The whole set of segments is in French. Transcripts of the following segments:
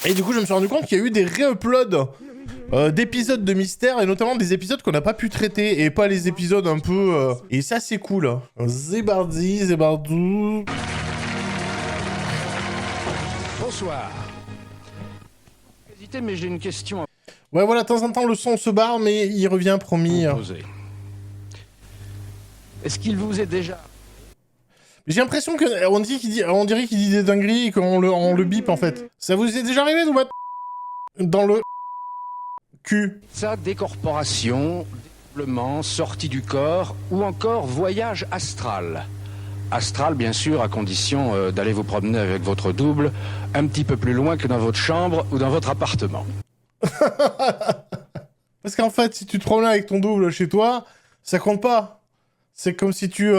Et du coup, je me suis rendu compte qu'il y a eu des réuploads d'épisodes de mystère, et notamment des épisodes qu'on n'a pas pu traiter, et pas les épisodes un peu... Et ça, c'est cool. Hein. Zébardou... Bonsoir. Hésitez, mais j'ai une question à Ouais, voilà, de temps en temps, le son se barre, mais il revient, promis. vous poser. Est-ce qu'il vous est déjà... J'ai l'impression que on dirait qu'il dit des dingueries et qu'on le bip, en fait. Ça vous est déjà arrivé de mettre dans le cul? Ça, décorporation, dédoublement, sortie du corps, ou encore voyage astral. Astral, bien sûr, à condition d'aller vous promener avec votre double un petit peu plus loin que dans votre chambre ou dans votre appartement. Parce qu'en fait, si tu te promènes avec ton double chez toi, ça compte pas. C'est comme si tu...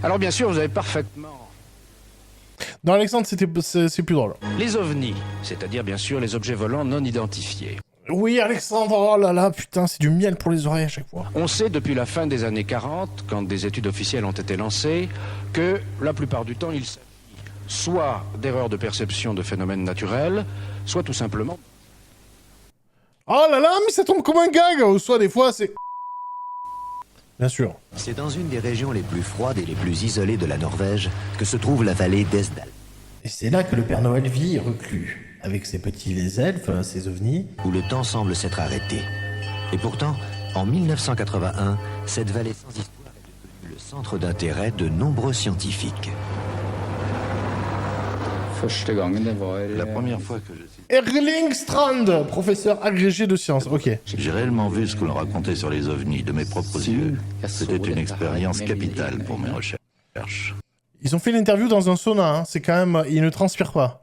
Alors bien sûr, vous avez parfaitement... Dans Alexandre, c'est plus drôle. Les ovnis, c'est-à-dire bien sûr les objets volants non identifiés. Oui, Alexandre, oh là là, putain, c'est du miel pour les oreilles à chaque fois. On sait depuis la fin des années 40, quand des études officielles ont été lancées, que la plupart du temps, il s'agit soit d'erreurs de perception de phénomènes naturels, soit tout simplement... Oh là là, mais ça tombe comme un gag. Ou soit des fois, c'est... Bien sûr. C'est dans une des régions les plus froides et les plus isolées de la Norvège que se trouve la vallée d'Esdal, Et c'est là que le Père Noël vit reclus, avec ses petits elfes, ses ovnis. où le temps semble s'être arrêté. Et pourtant, en 1981, cette vallée sans histoire est devenue le centre d'intérêt de nombreux scientifiques. La première fois que Erling Strand, professeur agrégé de sciences. Ok. j'ai réellement vu ce que l'on racontait sur les ovnis de mes propres yeux, c'était une expérience capitale pour mes recherches. Ils ont fait l'interview dans un sauna, hein. C'est quand même... Ils ne transpirent pas.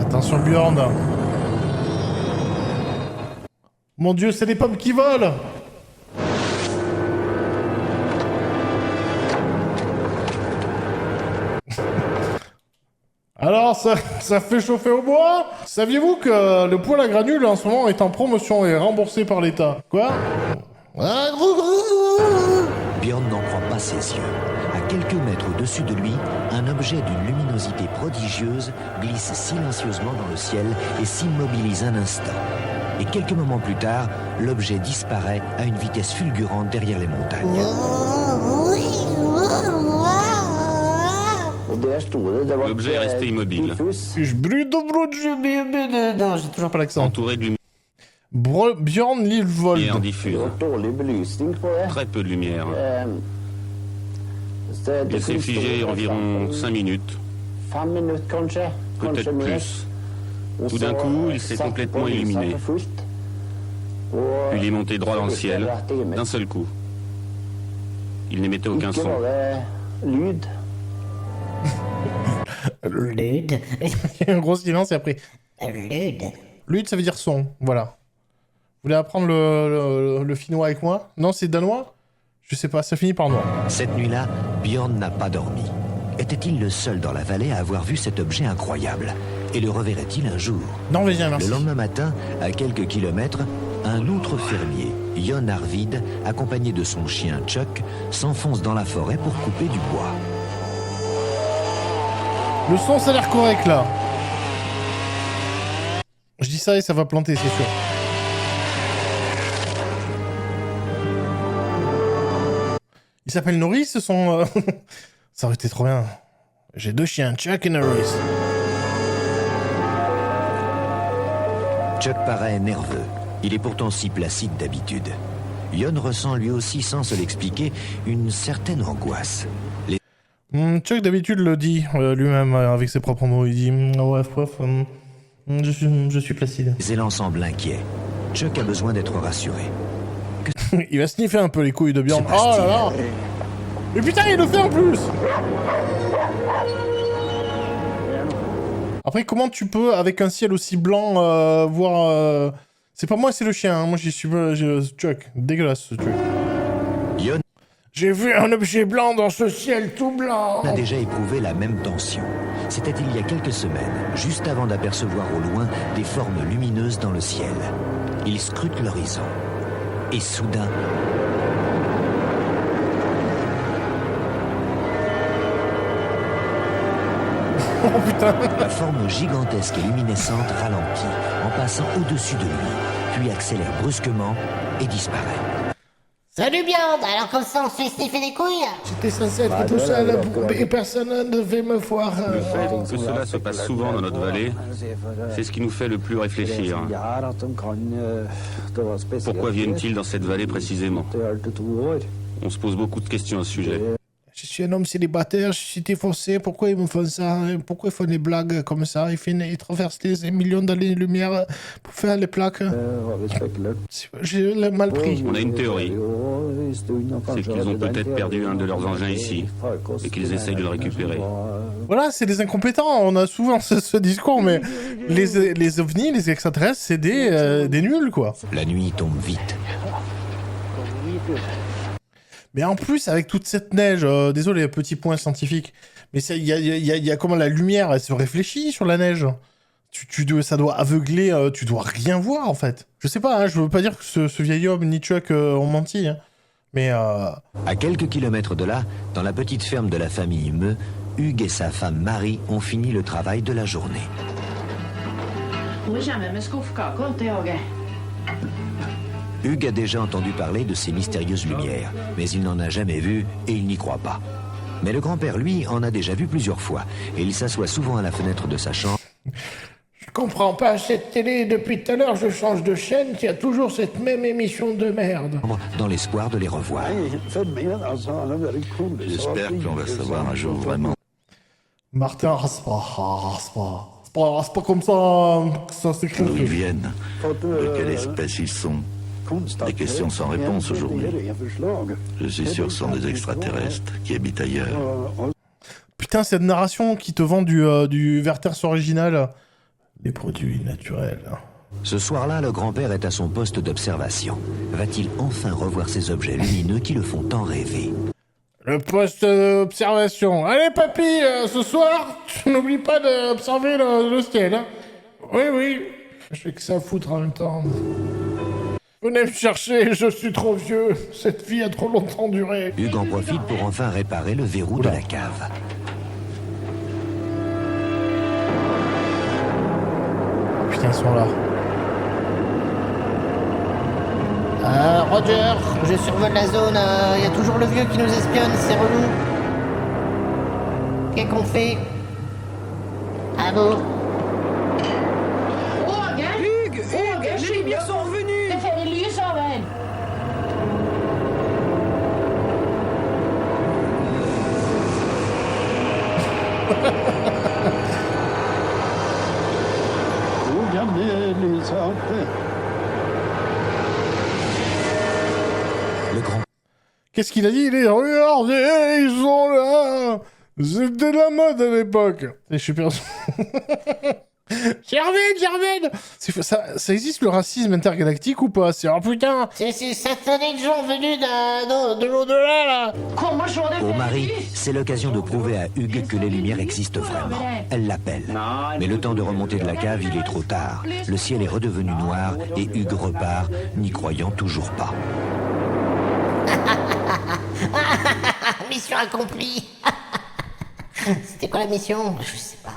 Attention, Bjorn. Mon Dieu, c'est des pommes qui volent. Alors, ça fait chauffer au bois? Saviez-vous que le poêle à granules en ce moment est en promotion et remboursé par l'État? Quoi? Ah, Bjorn n'en croit pas ses yeux. À quelques mètres au-dessus de lui, un objet d'une luminosité prodigieuse glisse silencieusement dans le ciel et s'immobilise un instant. Et quelques moments plus tard, l'objet disparaît à une vitesse fulgurante derrière les montagnes. L'objet est resté immobile, Non, j'ai toujours pas l'accent. entouré de lumière Bjorn Lillevold. diffuse. Très peu de lumière. Il s'est figé environ 5 minutes, peut-être plus. Tout d'un coup, il s'est complètement illuminé. Puis il est monté droit dans le ciel, d'un seul coup. Il n'émettait aucun son. Lud. Il y a un gros silence et après... Lud. Lud, ça veut dire son, voilà. Vous voulez apprendre le finnois avec moi? Non, c'est danois? Je sais pas, ça finit par noir. Cette nuit-là, Bjorn n'a pas dormi. Était-il le seul dans la vallée à avoir vu cet objet incroyable? Et le reverrait-il un jour? Norvégien, merci. Le lendemain matin, à quelques kilomètres, un autre fermier, Jon Arvid, accompagné de son chien Chuck, s'enfonce dans la forêt pour couper du bois. Le son, ça a l'air correct, là. Je dis ça et ça va planter, c'est sûr. Il s'appelle Norris, ce sont... Ça aurait été trop bien. J'ai 2 chiens, Chuck et Norris. Chuck paraît nerveux. Il est pourtant si placide d'habitude. Jon ressent lui aussi, sans se l'expliquer, une certaine angoisse. Chuck, d'habitude, le dit lui-même avec ses propres mots. Il dit je suis placide. Les élans semblent inquiets. Chuck a besoin d'être rassuré. Il va sniffer un peu les couilles de Bjorn. Se Oh passe-t-il? là là. Mais putain, il le fait en plus. Après, comment tu peux, avec un ciel aussi blanc, voir... C'est pas moi, c'est le chien. Hein. Moi, j'y suis pas... Chuck, dégueulasse, ce truc. Jon J'ai vu un objet blanc dans ce ciel tout blanc. a déjà éprouvé la même tension. C'était il y a quelques semaines, juste avant d'apercevoir au loin des formes lumineuses dans le ciel. Il scrute l'horizon. Et soudain... Oh putain. La forme gigantesque et luminescente ralentit en passant au-dessus de lui, puis accélère brusquement et disparaît. Salut Beyond, alors comme ça on se fait sniffer les couilles? J'étais censé être tout seul et personne ne devait me voir. Le fait que cela se passe souvent dans notre vallée, c'est ce qui nous fait le plus réfléchir. Pourquoi viennent-ils dans cette vallée précisément? On se pose beaucoup de questions à ce sujet. Je suis un homme célibataire, je suis divorcé, pourquoi ils me font ça? Pourquoi ils font des blagues comme ça? Ils traversent des millions d'années-lumière pour faire les plaques. J'ai mal pris. On a une théorie. C'est qu'ils ont peut-être perdu un de leurs engins ici et qu'ils essayent de le récupérer. Voilà, c'est des incompétents, on a souvent ce discours, mais les ovnis, les extraterrestres, c'est des nuls, quoi. La nuit tombe vite. Mais en plus, avec toute cette neige, désolé, petit point scientifique, mais il y a comment la lumière, elle se réfléchit sur la neige. Ça doit aveugler, tu dois rien voir, en fait. Je sais pas, hein, je veux pas dire que ce vieil homme ni Chuck ont menti, hein, mais... À quelques kilomètres de là, dans la petite ferme de la famille Meux, Hugues et sa femme Marie ont fini le travail de la journée. Hugues a déjà entendu parler de ces mystérieuses lumières, mais il n'en a jamais vu et il n'y croit pas. Mais le grand-père, lui, en a déjà vu plusieurs fois, et il s'assoit souvent à la fenêtre de sa chambre. Je comprends pas cette télé, depuis tout à l'heure je change de chaîne, il y a toujours cette même émission de merde. Dans l'espoir de les revoir. J'espère qu'on va savoir un jour vraiment. Martin, c'est pas comme ça que ça s'écrit. D'où ils viennent, de quelle espèce ils sont. Des questions sans réponse aujourd'hui. Je suis sûr que ce sont des extraterrestres qui habitent ailleurs. Putain, cette narration qui te vend du Werther's original. Les produits naturels. Ce soir-là, le grand-père est à son poste d'observation. Va-t-il enfin revoir ces objets lumineux qui le font tant rêver? Le poste d'observation. Allez, papy, ce soir, tu n'oublies pas d'observer le ciel. Hein. Oui, oui. Je fais que ça foutre en même temps. Venez me chercher, je suis trop vieux. Cette vie a trop longtemps duré. Hugues en profite pour enfin réparer le verrou de la cave. Putain, ils sont là. Roger, je survole la zone, y a toujours le vieux qui nous espionne, c'est relou. Qu'est-ce qu'on fait? Ah bon? Hugues, les lumières sont revenues. Le grand Qu'est-ce qu'il a dit? Il est regardez, ils sont là. C'était la mode à l'époque. Et je suis perdu. Germaine ça existe le racisme intergalactique ou pas? C'est oh putain. C'est ces satanés de gens venus de l'au-delà, là. Pour Marie, c'est l'occasion de prouver à Hugues que les lumières existent vraiment. Elle l'appelle. Mais le temps de remonter de la cave, il est trop tard. Le ciel est redevenu noir et Hugues repart, n'y croyant toujours pas. Mission accomplie. C'était quoi la mission? Je sais pas.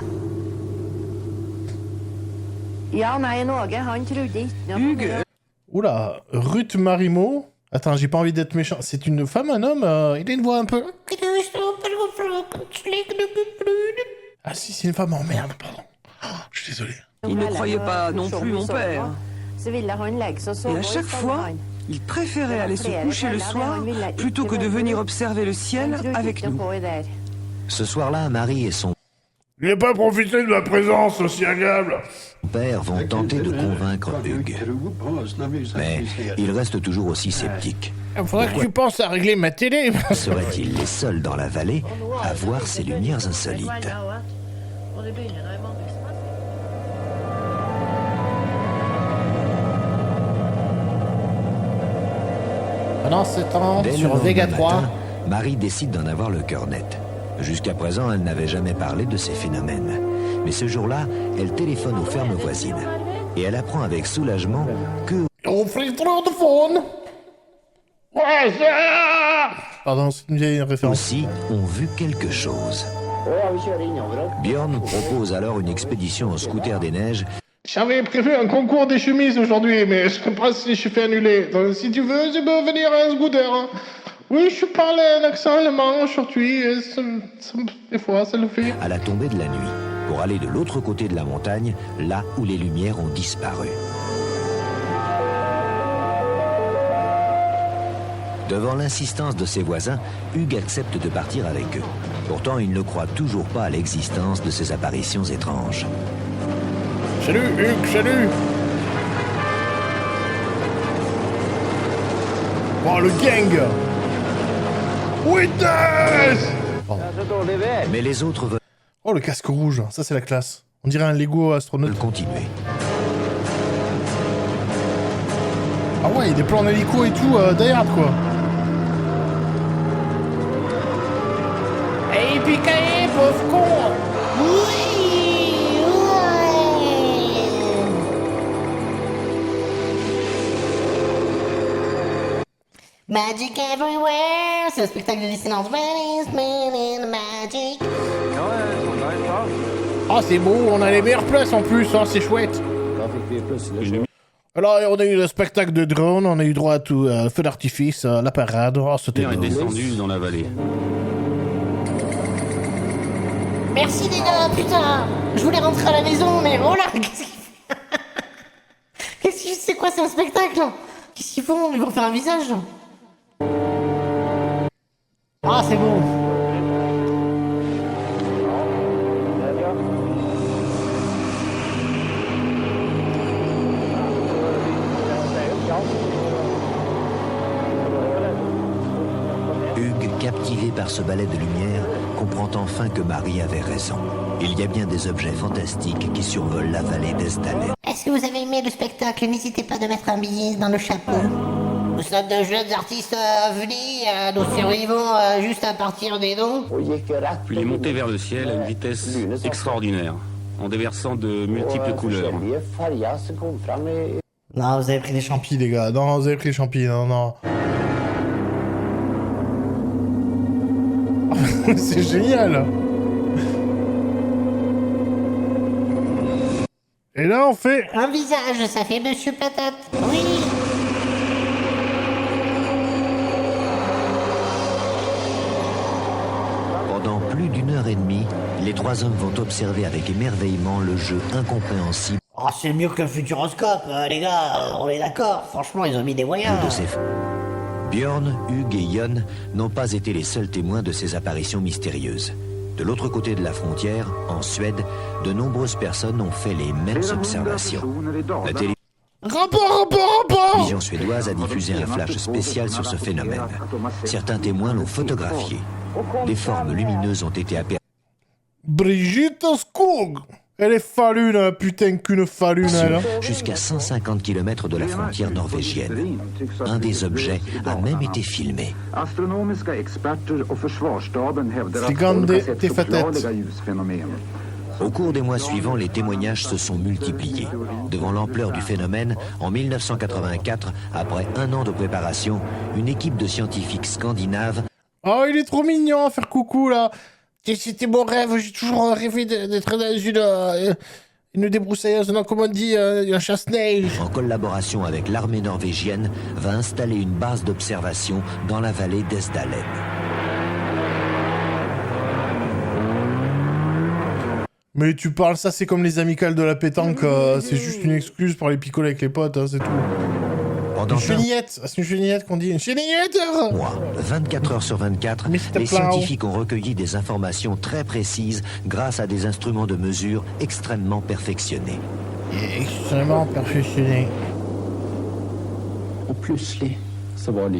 Hugues, Oula, Ruth Marimo. Attends, j'ai pas envie d'être méchant. C'est une femme, un homme? Il a une voix un peu... Ah si, c'est une femme. Oh merde, pardon. Oh, je suis désolé. il ne croyait pas non plus mon père. Et à chaque fois, il préférait aller se coucher le soir plutôt que de venir observer le ciel avec nous. Ce soir-là, Marie et son Il n'a pas profité de ma présence aussi agréable. père vont tenter de convaincre Hugues. Mais il reste toujours aussi sceptique. Il faudrait que tu penses à régler ma télé. Seraient-ils les seuls dans la vallée à voir ces lumières insolites? Pendant ce temps, Dès le sur lendemain Vega 3... matin, Marie décide d'en avoir le cœur net. Jusqu'à présent, elle n'avait jamais parlé de ces phénomènes. Mais ce jour-là, elle téléphone aux fermes voisines. Et elle apprend avec soulagement que On fait trop de faune. Ouais, pardon, c'est une vieille référence. aussi ont vu quelque chose. Björn propose alors une expédition en scooter des neiges. J'avais prévu un concours des chemises aujourd'hui, mais je sais pas si je suis fait annuler. Donc, si tu veux, je peux venir à un scooter. Hein. Oui, je parle un accent allemand aujourd'hui, des fois ça le fait. À la tombée de la nuit, pour aller de l'autre côté de la montagne, là où les lumières ont disparu. Devant l'insistance de ses voisins, Hugues accepte de partir avec eux. Pourtant, il ne croit toujours pas à l'existence de ces apparitions étranges. Salut Hugues, salut. Oh, le gang. Witness. Mais les autres veulent Oh, le casque rouge, ça c'est la classe. On dirait un Lego astronaute. continuer. Ah ouais, il y a des plans en hélico et tout, Die Hard quoi. Hey, piqué, pauvre con. Magic everywhere, c'est le spectacle de Disneyland Venice, Man in Magic. Ah, c'est beau, on a les meilleures places en plus, hein, c'est chouette. Alors, on a eu le spectacle de drone, on a eu droit à tout, feu d'artifice, la parade, oh, c'était est beau. descendu dans la vallée. Merci les gars, putain. Je voulais rentrer à la maison, mais oh là, qu'est-ce que c'est quoi, c'est un spectacle? Qu'est-ce qu'ils font? Ils vont faire un visage? Ah, c'est beau. Hugues, captivé par ce balai de lumière, comprend enfin que Marie avait raison. Il y a bien des objets fantastiques qui survolent la vallée d'Esdalen. Est-ce que vous avez aimé le spectacle? N'hésitez pas de mettre un billet dans le chapeau. Nous sommes de jeunes artistes venus, nous survivons juste à partir des dons. Puis il est monté vers le ciel à une vitesse extraordinaire, en déversant de multiples couleurs. Non, vous avez pris des champions. Champi, les gars, non, vous avez pris les champis, non, non. C'est génial. Et là, on fait... Un visage, ça fait Monsieur Patate. Oui. Pendant plus d'une heure et demie, les trois hommes vont observer avec émerveillement le jeu incompréhensible Oh, c'est mieux que le Futuroscope, les gars, on est d'accord. Franchement, ils ont mis des moyens. de ces... Björn, Hugues et Jon n'ont pas été les seuls témoins de ces apparitions mystérieuses. De l'autre côté de la frontière, en Suède, de nombreuses personnes ont fait les mêmes observations. La télévision suédoise a diffusé un flash spécial sur ce phénomène. Certains témoins l'ont photographié. Des formes lumineuses ont été aperçues Brigitte Skog. Elle est falune, putain qu'une falune, elle. Hein. jusqu'à 150 km de la frontière norvégienne. Un des objets a même été filmé. Au cours des mois suivants, les témoignages se sont multipliés. Devant l'ampleur du phénomène, en 1984, après un an de préparation, une équipe de scientifiques scandinaves... Oh, il est trop mignon à faire coucou, là. C'était mon rêve, j'ai toujours rêvé d'être dans une débroussailleuse, non, comment on dit, un chasse-neige. En collaboration avec l'armée norvégienne, va installer une base d'observation dans la vallée d'Esdalen. Mais tu parles, ça c'est comme les amicales de la pétanque, c'est juste une excuse pour aller picoler avec les potes, hein, c'est tout. Pendant une chenillette, c'est une chenillette qu'on dit, une chenillette. Mois, 24 heures sur 24, les scientifiques ont recueilli des informations très précises grâce à des instruments de mesure extrêmement perfectionnés. Extrêmement perfectionnés.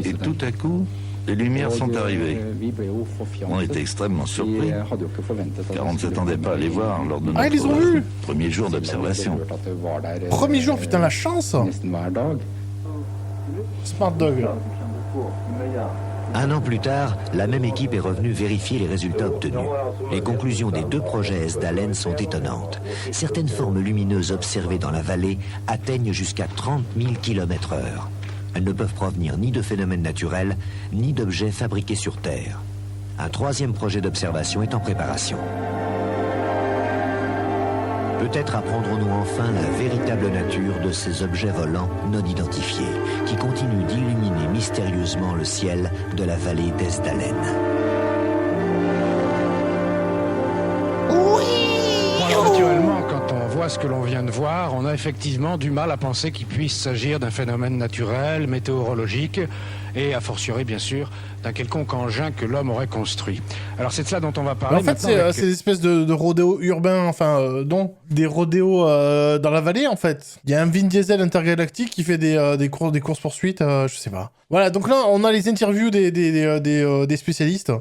Et tout à coup, les lumières sont arrivées. On était extrêmement surpris, car on ne s'attendait pas à les voir lors de ils les ont vus. premier jour d'observation. Premier jour, putain, la chance. Smart Dog. Un an plus tard, la même équipe est revenue vérifier les résultats obtenus. Les conclusions des deux projets Esdalen sont étonnantes. Certaines formes lumineuses observées dans la vallée atteignent jusqu'à 30 000 km/h. Elles ne peuvent provenir ni de phénomènes naturels, ni d'objets fabriqués sur Terre. Un troisième projet d'observation est en préparation. Peut-être apprendrons-nous enfin la véritable nature de ces objets volants non identifiés qui continuent d'illuminer mystérieusement le ciel de la vallée d'Esdalen. Naturellement, quand on voit ce que l'on vient de voir, on a effectivement du mal à penser qu'il puisse s'agir d'un phénomène naturel, météorologique, et a fortiori, bien sûr, d'un quelconque engin que l'homme aurait construit. Alors c'est de cela dont on va parler. En fait, c'est des espèces de rodéos urbains, enfin, donc des rodéos dans la vallée, en fait. Il y a un Vin Diesel intergalactique qui fait des courses-poursuites, je sais pas. Voilà, donc là, on a les interviews des spécialistes.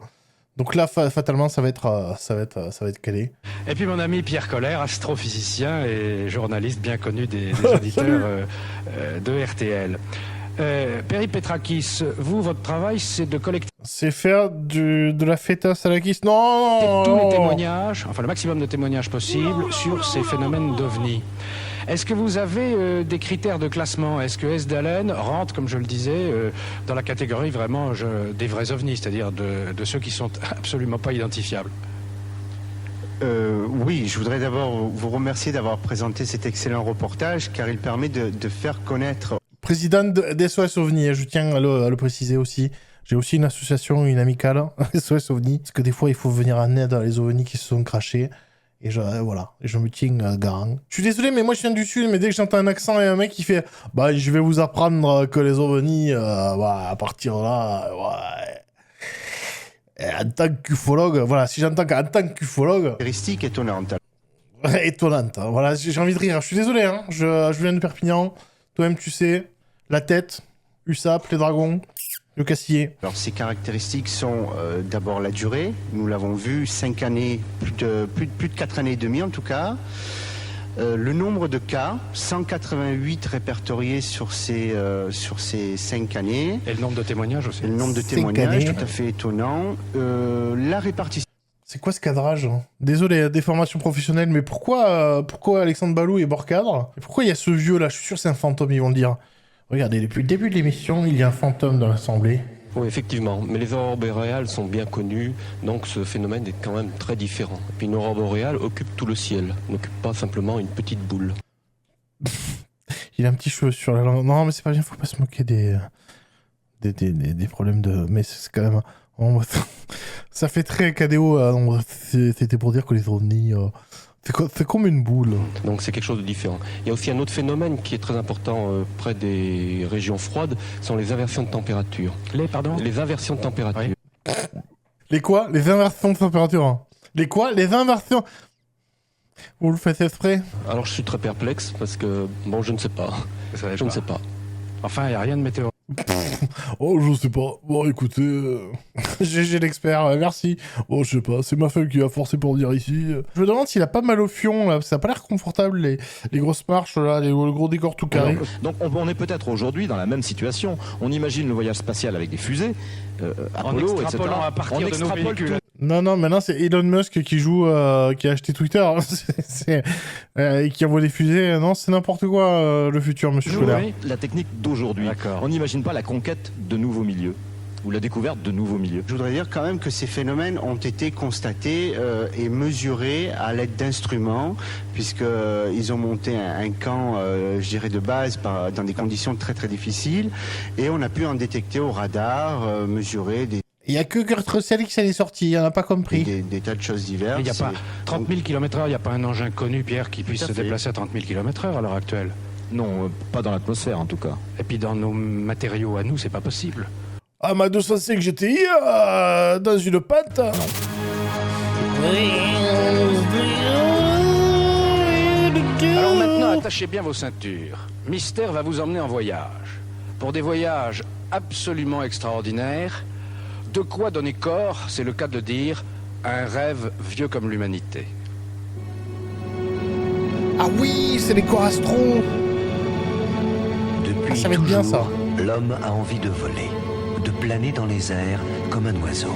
Donc là, fatalement, ça va être calé. Et puis mon ami Pierre Colère, astrophysicien et journaliste bien connu des auditeurs de RTL. Perry Petrakis, vous, votre travail, c'est de collecter... C'est faire de la fêtasse à la kiss. Non, tous les témoignages, enfin le maximum de témoignages possibles sur ces phénomènes d'OVNI. Est-ce que vous avez des critères de classement? Est-ce que Esdalen rentre, comme je le disais, dans la catégorie vraiment des vrais ovnis, c'est-à-dire de ceux qui sont absolument pas identifiables? Oui, je voudrais d'abord vous remercier d'avoir présenté cet excellent reportage, car il permet de faire connaître... Président d'SOS OVNI, je tiens à le préciser aussi. J'ai aussi une association, une amicale, SOS OVNI, parce que des fois il faut venir en aide à les OVNI qui se sont crachés. Et je me tiens garant. Je suis désolé, mais moi je viens du sud, mais dès que j'entends un accent et un mec qui fait « Bah, je vais vous apprendre que les ovnis, à partir de là, ouais. » En tant qu'ufologue, voilà, si j'entends qu'en tant qu'ufologue... Caractéristique étonnante. Étonnante, voilà, j'ai envie de rire. Je suis désolé, hein, je viens de Perpignan, toi-même tu sais, la tête, USAP, les dragons... Le Cassier. Alors ces caractéristiques sont d'abord la durée, nous l'avons vu, 5 années, plus de 4 années et demie en tout cas. Le nombre de cas, 188 répertoriés sur ces 5 années. Et le nombre de témoignages aussi. Et le nombre de témoignages, tout à fait étonnant. La répartition. C'est quoi ce cadrage, hein? Désolé, des formations professionnelles, mais pourquoi Alexandre Balou est bord cadre? Et pourquoi il y a ce vieux là? Je suis sûr que c'est un fantôme, ils vont le dire. Regardez, depuis le début de l'émission, il y a un fantôme dans l'assemblée. Oui, effectivement, mais les aurores boréales sont bien connues, donc ce phénomène est quand même très différent. Et puis une aurore boréale occupe tout le ciel, n'occupe pas simplement une petite boule. Il a un petit cheveu sur la langue. Non, mais c'est pas bien, faut pas se moquer des problèmes de... Mais c'est quand même... Ça fait très KDO, c'était pour dire que les ovnis... C'est comme une boule. Donc c'est quelque chose de différent. Il y a aussi un autre phénomène qui est très important près des régions froides, sont les inversions de température. Les inversions de température. Oui. Les quoi? Les inversions de température, hein. Les quoi? Les inversions... Vous le faites exprès? Alors je suis très perplexe parce que, bon, je ne sais pas. Je ne sais pas. Enfin, il n'y a rien de météo. Oh, je sais pas. Bon, écoutez, j'ai l'expert, merci. Oh, je sais pas, c'est ma femme qui va forcer pour dire ici. Je me demande s'il a pas mal au fion, là. Ça a pas l'air confortable, les grosses marches, là, le gros décor tout carré. Donc, on est peut-être aujourd'hui dans la même situation. On imagine le voyage spatial avec des fusées, Apollo, en extrapolant etc. à partir de nos véhicules. Non, maintenant c'est Elon Musk qui joue, qui a acheté Twitter, et qui envoie des fusées. Non, c'est n'importe quoi, le futur, monsieur Scholler. Oui, la technique d'aujourd'hui. On n'imagine pas la conquête de nouveaux milieux, ou la découverte de nouveaux milieux. Je voudrais dire quand même que ces phénomènes ont été constatés et mesurés à l'aide d'instruments, puisqu'ils ont monté un camp, je dirais, de base dans des conditions très très difficiles, et on a pu en détecter au radar, mesurer des... Il n'y a que Kurt Russell qui s'en est sorti, il n'a pas compris. Des tas de choses diverses. Il n'y a pas 30 000 km/h, il n'y a pas un engin connu, Pierre, qui puisse se déplacer à 30 000 km/h à l'heure actuelle. Non, pas dans l'atmosphère en tout cas. Et puis dans nos matériaux à nous, c'est pas possible. Ah, ma 205 GTI, dans une pâte. Non. Alors maintenant, attachez bien vos ceintures. Mystère va vous emmener en voyage. Pour des voyages absolument extraordinaires, de quoi donner corps, c'est le cas de dire, à un rêve vieux comme l'humanité. Ah oui, c'est les corps astro. Depuis ça va être bien, ça. L'homme a envie de voler, de planer dans les airs comme un oiseau.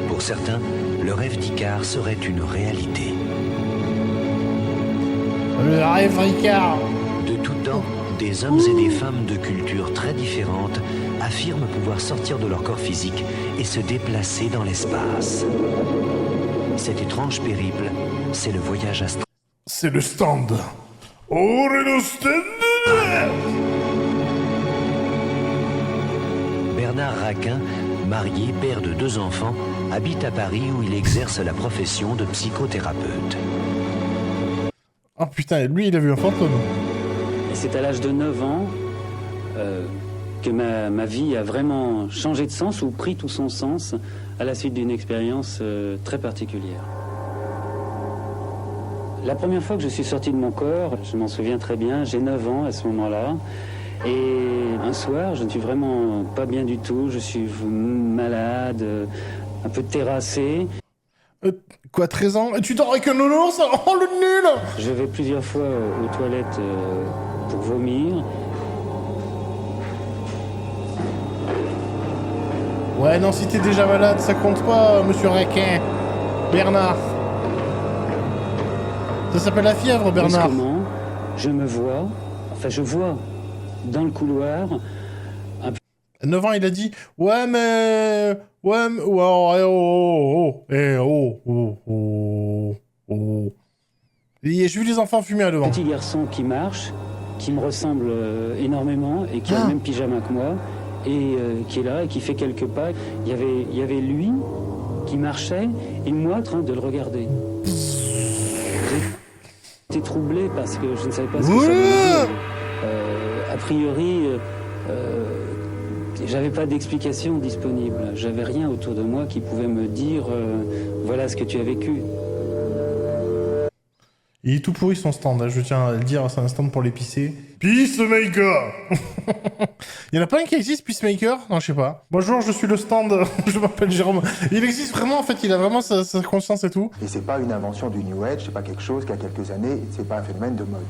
Pour certains, le rêve d'Icare serait une réalité. Le rêve d'Icare. De tout temps, des hommes et des femmes de cultures très différentes affirment pouvoir sortir de leur corps physique et se déplacer dans l'espace. Cet étrange périple, c'est le voyage astral. C'est le stand. Oh, le stand. Bernard Raquin, marié, père de 2 enfants, habite à Paris où il exerce la profession de psychothérapeute. Oh putain, lui, il a vu un fantôme. Et c'est à l'âge de 9 ans que ma vie a vraiment changé de sens ou pris tout son sens à la suite d'une expérience très particulière. La première fois que je suis sorti de mon corps, je m'en souviens très bien, j'ai 9 ans à ce moment-là. Et un soir, je ne suis vraiment pas bien du tout, je suis malade, un peu terrassé. Quoi, 13 ans? Et tu dors avec un nounours? Oh, le nul! Je vais plusieurs fois aux toilettes pour vomir. Ouais, non, si t'es déjà malade, ça compte pas, monsieur Raquin. Bernard. Ça s'appelle la fièvre, Bernard. Brusquement, je me vois, je vois dans le couloir... 9 ans, il a dit « Ouais, mais... Ouais, mais... Ouais, oh, oh. Et j'ai vu les enfants fumer à devant. » Petit garçon qui marche, qui me ressemble énormément et qui a le même pyjama que moi et qui est là et qui fait quelques pas. Il y avait lui qui marchait et moi en train de le regarder. J'étais troublé parce que je ne savais pas ce que ça voulait dire. A priori... j'avais pas d'explication disponible. J'avais rien autour de moi qui pouvait me dire voilà ce que tu as vécu. Il est tout pourri son stand, hein, je tiens à le dire, c'est un stand pour les pisser. Peacemaker. Il y en a pas un qui existe, Peacemaker? Non, je sais pas. Bonjour, je suis le stand, je m'appelle Jérôme. Il existe vraiment, en fait, il a vraiment sa conscience et tout. Et c'est pas une invention du New Age, c'est pas quelque chose qui a quelques années, c'est pas un phénomène de mode.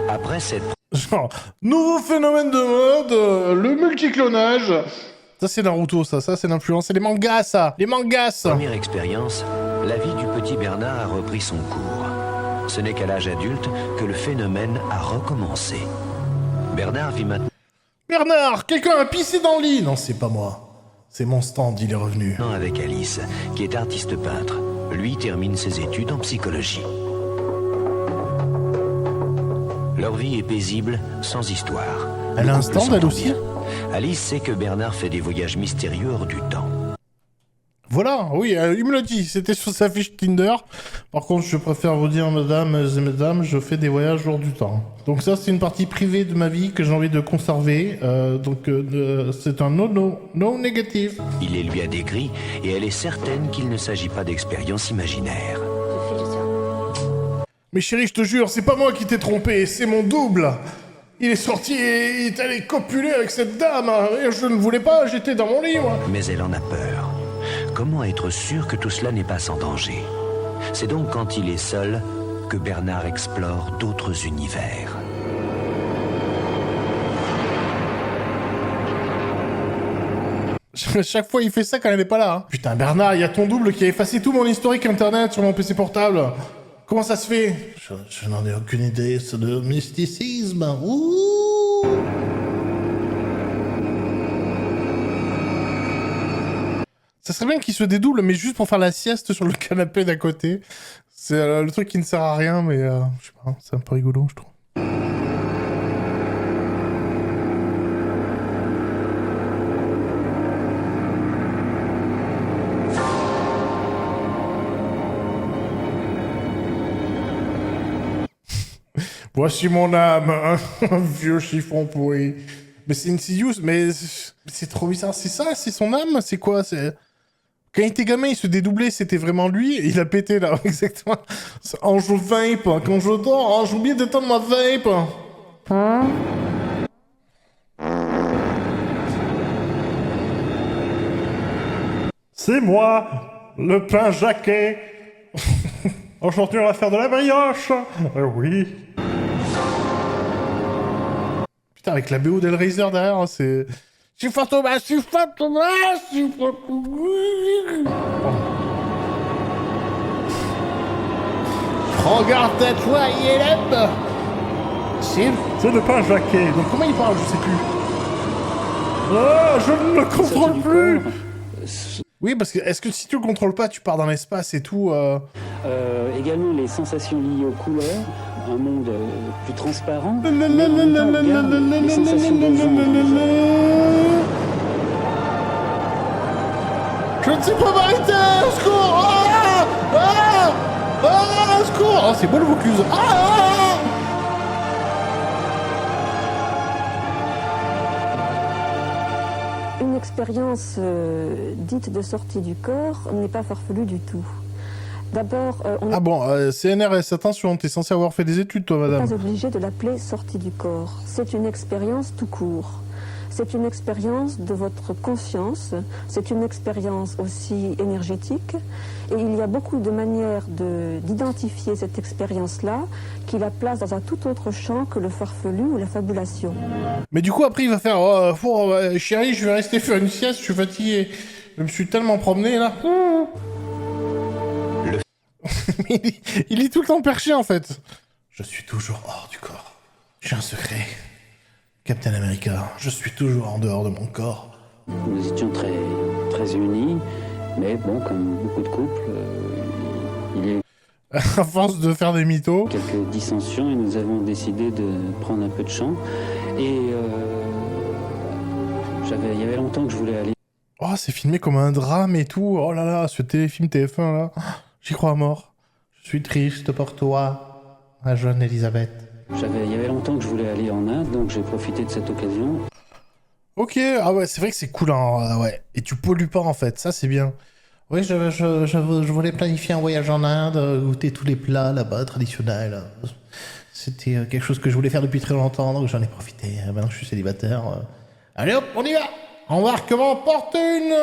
Après cette... Genre, nouveau phénomène de mode, le multiclonage. Ça c'est Naruto, ça c'est l'influence, c'est les mangas, ça, les mangas. Première expérience, la vie du petit Bernard a repris son cours. Ce n'est qu'à l'âge adulte que le phénomène a recommencé. Bernard vit maintenant... Bernard, quelqu'un a pissé dans le lit. Non, c'est pas moi. C'est mon stand, il est revenu. Avec Alice, qui est artiste peintre. Lui termine ses études en psychologie. Leur vie est paisible, sans histoire. Elle a un stand, elle aussi? Alice sait que Bernard fait des voyages mystérieux hors du temps. Voilà, oui, il me l'a dit, c'était sur sa fiche Tinder. Par contre, je préfère vous dire, mesdames et mesdames, je fais des voyages hors du temps. Donc ça, c'est une partie privée de ma vie que j'ai envie de conserver. C'est un no négatif. Il les lui a décrits et elle est certaine qu'il ne s'agit pas d'expériences imaginaires. Mais chérie, je te jure, c'est pas moi qui t'ai trompé, c'est mon double. Il est sorti et il est allé copuler avec cette dame. Et je ne voulais pas, j'étais dans mon lit, moi. Mais elle en a peur. Comment être sûr que tout cela n'est pas sans danger? C'est donc quand il est seul que Bernard explore d'autres univers. Chaque fois, il fait ça quand elle n'est pas là. Hein. Putain, Bernard, il y a ton double qui a effacé tout mon historique internet sur mon PC portable. Comment ça se fait? Je n'en ai aucune idée, c'est de mysticisme. Ouh. Ça serait bien qu'il se dédouble, mais juste pour faire la sieste sur le canapé d'à côté. C'est le truc qui ne sert à rien, mais je sais pas, c'est un peu rigolo, je trouve. Voici mon âme, un vieux chiffon pourri. Mais c'est Insidious, mais c'est trop bizarre. C'est ça, c'est son âme? C'est quoi? C'est... Quand il était gamin, il se dédoublait, c'était vraiment lui, et il a pété là, exactement. Ange vape, quand je dors, j'ai oublié d'éteindre ma vape. C'est moi, le pain jaquet. Aujourd'hui, on va faire de la brioche. Oui. Putain, avec la BO d'Hellraiser derrière, c'est... Je suis Fantomas, je suis Fantomas, je suis Fantomas. Regarde-toi, il est là. C'est le pain jaquet. Donc comment il parle, je sais plus. Ah, je ne le contrôle du plus. corps, Oui, parce que est-ce que si tu le contrôles pas, tu pars dans l'espace et tout également les sensations liées aux couleurs, un monde plus transparent, mais en même temps, on garde les sensations de vent dans les airs. Je ne sais pas m'arrêter. Au secours. Au secours. Oh, c'est beau le Vaucluse. Une expérience dite de sortie du corps n'est pas farfelue du tout. D'abord, on n'est Ah bon, CNRS, attention, t'es censé avoir fait des études, toi, madame. pas obligé de l'appeler sortie du corps. C'est une expérience tout court. C'est une expérience de votre conscience, c'est une expérience aussi énergétique, et il y a beaucoup de manières d'identifier cette expérience-là qui la place dans un tout autre champ que le farfelu ou la fabulation. Mais du coup, après, il va faire chérie, je vais rester faire une sieste, je suis fatigué. Je me suis tellement promené, là. Mais il est tout le temps perché, en fait. Je suis toujours hors du corps. J'ai un secret. Captain America, je suis toujours en dehors de mon corps. Nous étions très, très unis, mais bon, comme beaucoup de couples, il y a eu À force de faire des mythos. quelques dissensions et nous avons décidé de prendre un peu de champ. Et il y avait longtemps que je voulais aller. Oh, c'est filmé comme un drame et tout. Oh là là, ce téléfilm TF1 là. J'y crois à mort. Je suis triste pour toi, ma jeune Elisabeth. Il y avait longtemps que je voulais aller en Inde, donc j'ai profité de cette occasion. Ok, ah ouais, c'est vrai que c'est cool, hein, ouais. Et tu pollues pas en fait, ça c'est bien. Oui, je voulais planifier un voyage en Inde, goûter tous les plats là-bas traditionnels. C'était quelque chose que je voulais faire depuis très longtemps, donc j'en ai profité. Maintenant que je suis célibataire. Allez hop, on y va! Embarquement porte une!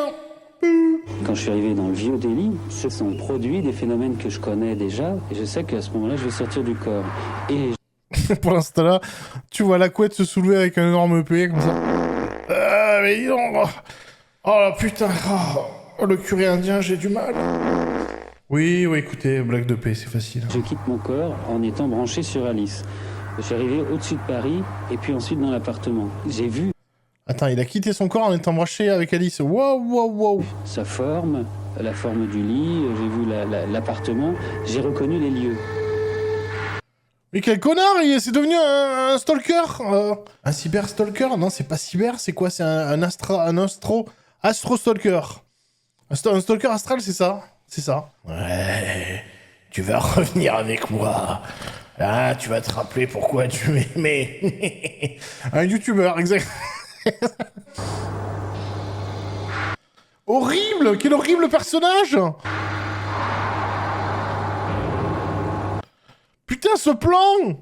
Quand je suis arrivé dans le Vieux Delhi, ce sont produits des phénomènes que je connais déjà, et je sais qu'à ce moment-là, je vais sortir du corps. Et Pour l'instant là, tu vois la couette se soulever avec un énorme P comme ça. Mais dis donc. Oh putain. Oh, le curé indien, j'ai du mal. Oui, écoutez, blague de paix, c'est facile. je quitte mon corps en étant branché sur Alice. Je suis arrivé au-dessus de Paris, et puis ensuite dans l'appartement. J'ai vu Attends, il a quitté son corps en étant branché avec Alice. Wow. sa forme, la forme du lit, j'ai vu l'appartement, j'ai reconnu les lieux. Mais quel connard, c'est devenu un stalker. Un cyber-stalker? Non, c'est pas cyber, c'est quoi? C'est un astro-stalker. Un stalker astral, c'est ça? C'est ça. Ouais, tu vas revenir avec moi. Ah, tu vas te rappeler pourquoi tu m'aimais. Un youtubeur, exact. Horrible! Quel horrible personnage! Putain, ce plan!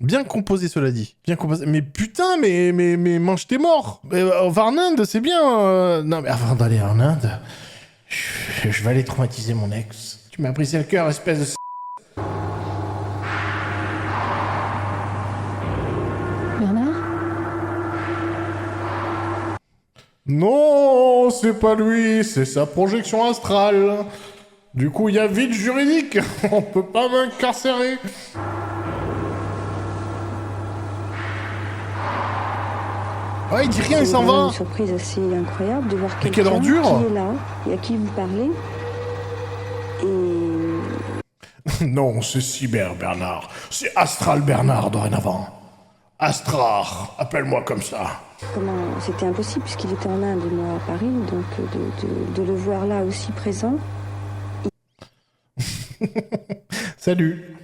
Bien composé, cela dit. Bien composé. Mais putain, mais mange tes morts! On va en Inde, c'est bien. Non, mais avant d'aller en Inde, je vais aller traumatiser mon ex. Tu m'as brisé le cœur, espèce de... Bernard? Non, c'est pas lui, c'est sa projection astrale. Du coup, il y a vide juridique. On peut pas m'incarcérer. Ouais, il dit rien, il s'en va. C'est une surprise assez incroyable de voir Mais quelqu'un quelle ordure. qui est là et à qui vous parlez. Et Non, c'est Cyber Bernard. C'est Astral Bernard dorénavant. Astrar, appelle-moi comme ça. comment c'était impossible puisqu'il était en Inde et moi à Paris, donc de le voir là aussi présent. Salut.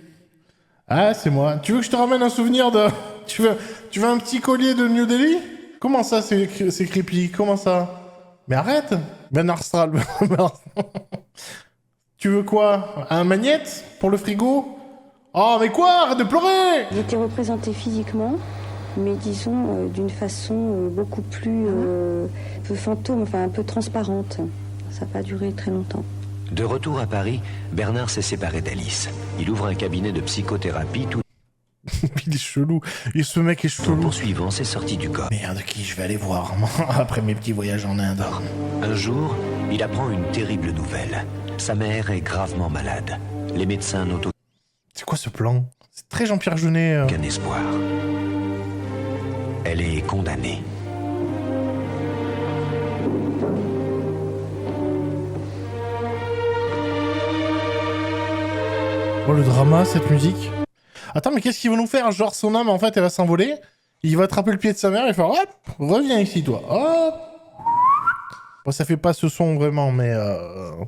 Ah, c'est moi. Tu veux que je te ramène un souvenir de... Tu veux un petit collier de New Delhi? Comment ça, c'est creepy? Comment ça? Mais arrête. Ben Astral. Tu veux quoi? Un magnète? Pour le frigo? Oh, mais quoi? Arrête de pleurer! J'étais représentée physiquement, mais disons d'une façon beaucoup plus un peu fantôme, enfin un peu transparente. Ça n'a pas duré très longtemps. De retour à Paris, Bernard s'est séparé d'Alice. Il ouvre un cabinet de psychothérapie tout Il est chelou. Et ce mec est en chelou. poursuivant ses sorties du corps. Merde, qui je vais aller voir après mes petits voyages en Inde. Un jour, il apprend une terrible nouvelle. Sa mère est gravement malade. Les médecins n'ont C'est quoi ce plan? C'est très Jean-Pierre Jeunet. aucun espoir. Elle est condamnée. Oh, le drama, cette musique. Attends, mais qu'est-ce qu'il va nous faire? Genre, son âme, en fait, elle va s'envoler. Il va attraper le pied de sa mère et faire hop, reviens ici, toi. Hop. Bon, ça fait pas ce son vraiment, mais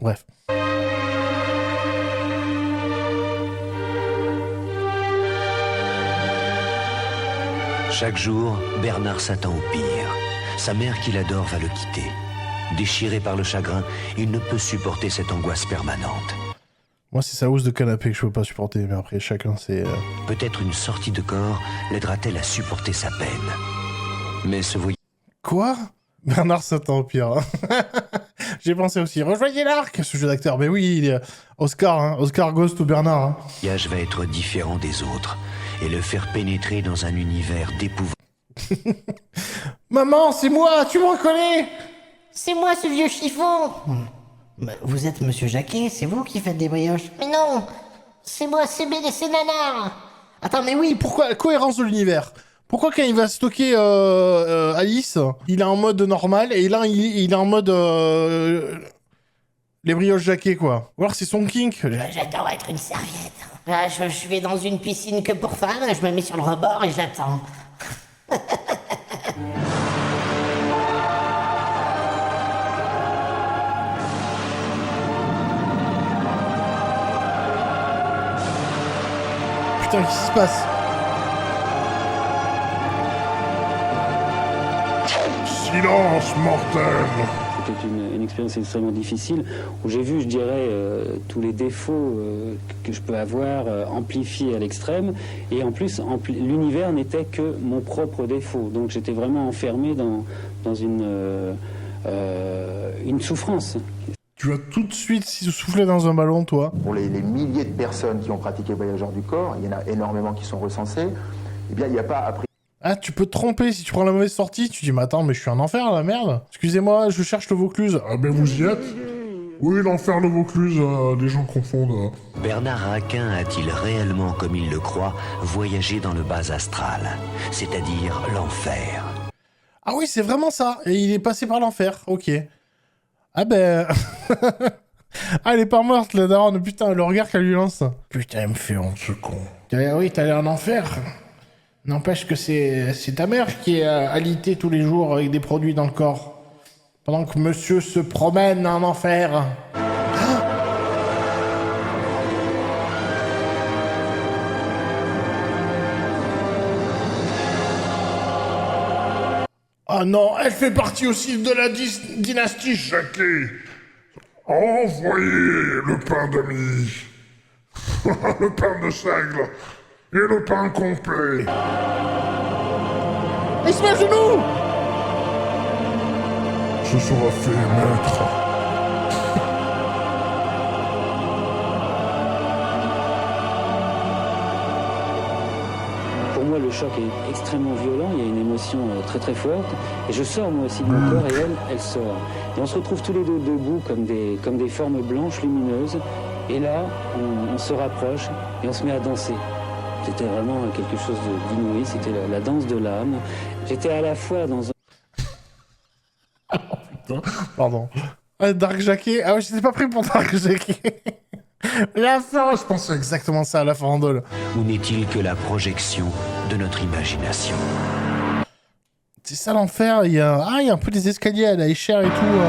bref. Chaque jour, Bernard s'attend au pire. Sa mère qu'il adore va le quitter. Déchiré par le chagrin, il ne peut supporter cette angoisse permanente. Moi, c'est sa housse de canapé que je peux pas supporter, mais après, chacun, c'est... Peut-être une sortie de corps l'aidera-t-elle à supporter sa peine. Mais ce voyage... Quoi? Bernard s'attend au pire. J'ai pensé aussi, rejoignez l'arc, ce jeu d'acteur. Mais oui, il est Oscar, hein. Oscar Ghost ou Bernard. Hein. Le voyage va être différent des autres et le faire pénétrer dans un univers d'épouvante. Maman, c'est moi, tu me reconnais? C'est moi ce vieux chiffon. Vous êtes Monsieur Jacquet, c'est vous qui faites des brioches? Mais non, c'est moi, c'est Nanar. Attends, mais oui, pourquoi la cohérence de l'univers? Pourquoi quand il va stocker Alice, il est en mode normal et là il est en mode les brioches Jacquet quoi? Ou alors c'est son kink. J'adore être une serviette. Là, je vais dans une piscine que pour femmes, je me mets sur le rebord et j'attends. Putain, qu'est-ce qui se passe? Silence mortel! C'était une expérience extrêmement difficile où j'ai vu, je dirais, tous les défauts que je peux avoir amplifiés à l'extrême. Et en plus, l'univers n'était que mon propre défaut. Donc j'étais vraiment enfermé dans une souffrance. Tu vas tout de suite souffler dans un ballon, toi. Pour les milliers de personnes qui ont pratiqué Voyageurs du corps, il y en a énormément qui sont recensés, eh bien, il n'y a pas appris. Ah, tu peux te tromper si tu prends la mauvaise sortie. Tu dis, mais attends, mais je suis en enfer, la merde. Excusez-moi, je cherche le Vaucluse. Ah ben vous y êtes? Oui, l'enfer, le Vaucluse, les gens confondent. Bernard Raquin a-t-il réellement, comme il le croit, voyagé dans le bas astral, c'est-à-dire l'enfer? Ah oui, c'est vraiment ça. Et il est passé par l'enfer, ok. Ah ben... ah, elle est pas morte, la daronne. Putain, le regard qu'elle lui lance. Putain, elle me fait honte, ce con. Oui, t'as l'air en enfer. N'empêche que c'est ta mère qui est alitée tous les jours avec des produits dans le corps. Pendant que monsieur se promène en enfer. Ah non, elle fait partie aussi de la dynastie Jacquet. Envoyez le pain d'amis. Le pain de seigle. Et le pain complet. Il se met à genoux. Ce sera fait, maître. Pour moi, le choc est extrêmement violent, il y a une émotion très très forte. Et je sors moi aussi de mon corps et elle sort. Et on se retrouve tous les deux debout comme des formes blanches lumineuses. Et là, on se rapproche et on se met à danser. C'était vraiment quelque chose d'inouï, c'était la danse de l'âme. J'étais à la fois dans un... Oh putain, pardon. Ah, Dark Jacquet. Ah ouais, j'étais pas pris pour Dark Jacquet. La fin, je pensais exactement ça à la farandole. Ou n'est-il que la projection de notre imagination? C'est ça l'enfer, il y a un peu des escaliers à la échelle et tout.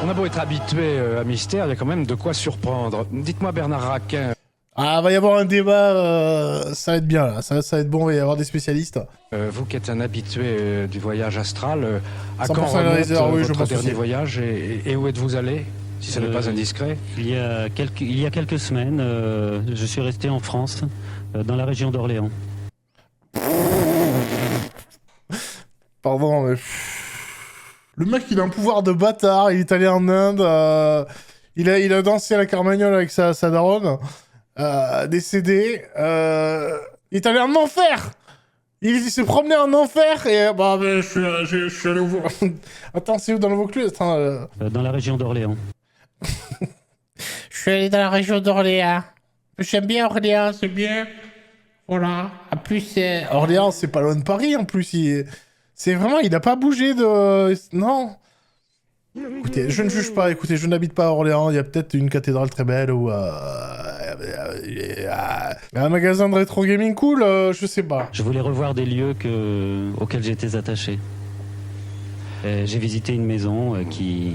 On a beau être habitué à Mystère, il y a quand même de quoi surprendre. Dites-moi Bernard Raquin... Ah, va y avoir un débat, ça va être bien là, ça va être bon, il va y avoir des spécialistes. Vous qui êtes un habitué du voyage astral, à quand 100% remonte oui, votre dernier voyage et où êtes-vous allé, si ce n'est pas indiscret? Il y a quelques semaines, je suis resté en France, dans la région d'Orléans. Pardon, mais... Le mec, il a un pouvoir de bâtard, il est allé en Inde, il a dansé à la Carmagnole avec sa daronne, décédé, il est allé en enfer. Il s'est promené en enfer et bah je suis allé où... Attends, c'est où dans le Vaucluse? Attends, dans la région d'Orléans. Je suis allé dans la région d'Orléans. J'aime bien Orléans, c'est bien. Voilà. En plus, Orléans, c'est pas loin de Paris en plus. C'est vraiment, il a pas bougé de... Non. Écoutez, je ne juge pas, écoutez, je n'habite pas à Orléans, il y a peut-être une cathédrale très belle ou un magasin de rétro gaming cool, je sais pas. Je voulais revoir des lieux auxquels j'étais attaché. J'ai visité une maison qui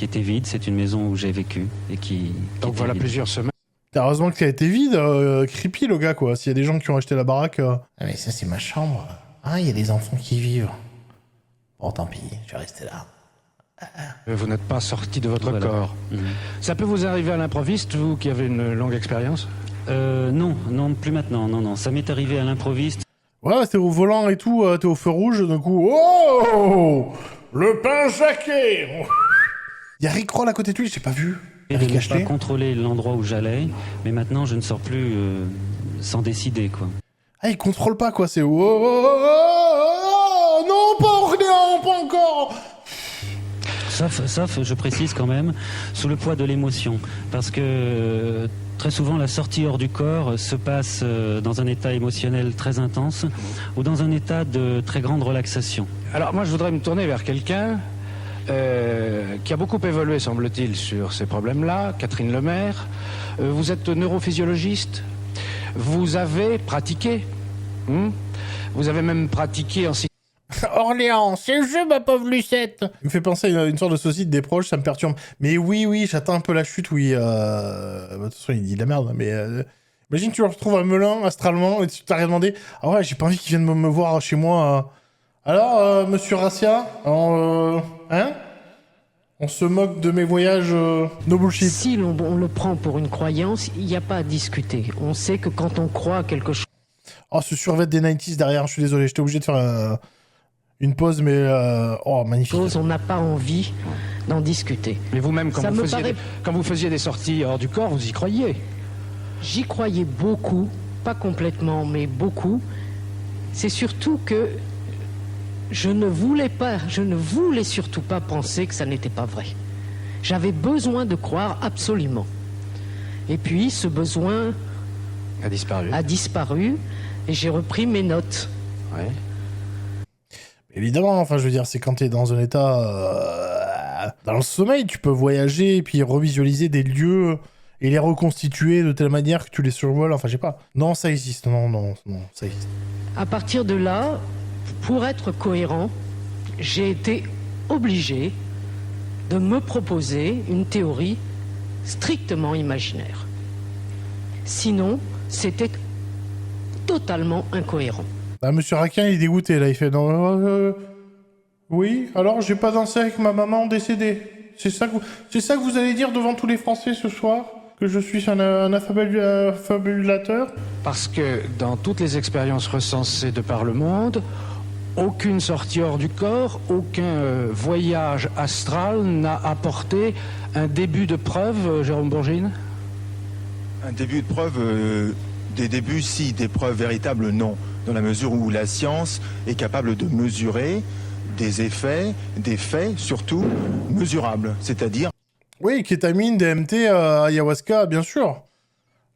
était vide, c'est une maison où j'ai vécu et qui Donc voilà vide. plusieurs semaines. Heureusement que ça a été vide, creepy le gars quoi, s'il y a des gens qui ont acheté la baraque... Ah mais ça c'est ma chambre. Ah, il y a des enfants qui vivent. Bon tant pis, je vais rester là. Vous n'êtes pas sorti de votre corps. Ça peut vous arriver à l'improviste, vous qui avez une longue expérience? Non, plus maintenant, non. Ça m'est arrivé à l'improviste. Ouais, t'es au volant et tout, t'es au feu rouge, d'un coup... Oh, le pain jaqué. Il y a Rickroll à côté de lui, j'ai pas vu. Je n'ai pas contrôlé l'endroit où j'allais, mais maintenant je ne sors plus sans décider, quoi. Ah, il contrôle pas, quoi, c'est... Oh, non, pas Orléans, pas encore. Sauf, je précise quand même, sous le poids de l'émotion. Parce que très souvent, la sortie hors du corps se passe dans un état émotionnel très intense ou dans un état de très grande relaxation. Alors moi, je voudrais me tourner vers quelqu'un qui a beaucoup évolué, semble-t-il, sur ces problèmes-là, Catherine Lemaire. Vous êtes neurophysiologiste. Vous avez pratiqué. Vous avez même pratiqué en... Orléans, c'est le jeu, ma pauvre Lucette. Il me fait penser à une sorte de saucisse des proches, ça me perturbe. Mais oui, j'attends un peu la chute, oui. De toute façon, il dit de la merde, mais... Imagine, tu le retrouves à Melun, astralement, et tu t'as rien demandé. Ah ouais, j'ai pas envie qu'il vienne me voir chez moi. Alors, monsieur Rassia, hein? On se moque de mes voyages no bullshit. Si on le prend pour une croyance, il n'y a pas à discuter. On sait que quand on croit à quelque chose... Oh, ce survêt des 90s derrière, je suis désolé, j'étais obligé de faire une pause, mais... Oh, magnifique. On n'a pas envie d'en discuter. Mais vous-même, quand vous faisiez des sorties hors du corps, vous y croyiez? J'y croyais beaucoup, pas complètement, mais beaucoup. C'est surtout que je ne voulais surtout pas penser que ça n'était pas vrai. J'avais besoin de croire absolument. Et puis, ce besoin a disparu et j'ai repris mes notes. Ouais. Évidemment, enfin, je veux dire, c'est quand t'es dans un état... dans le sommeil, tu peux voyager et puis revisualiser des lieux et les reconstituer de telle manière que tu les survoles, enfin, je sais pas. Non, ça existe, non, ça existe. À partir de là, pour être cohérent, j'ai été obligé de me proposer une théorie strictement imaginaire. Sinon, c'était totalement incohérent. Ah, monsieur Raquin, il est dégoûté, là, il fait... Non, oui, alors, j'ai pas dansé avec ma maman décédée. C'est ça que vous allez dire devant tous les Français ce soir? Que je suis un affabulateur? Parce que dans toutes les expériences recensées de par le monde, aucune sortie hors du corps, aucun voyage astral n'a apporté un début de preuve, Jérôme Bourgine? Un début de preuve, des débuts si, des preuves véritables non, dans la mesure où la science est capable de mesurer des effets, des faits surtout mesurables, c'est-à-dire... Oui, kétamine, DMT, ayahuasca, bien sûr.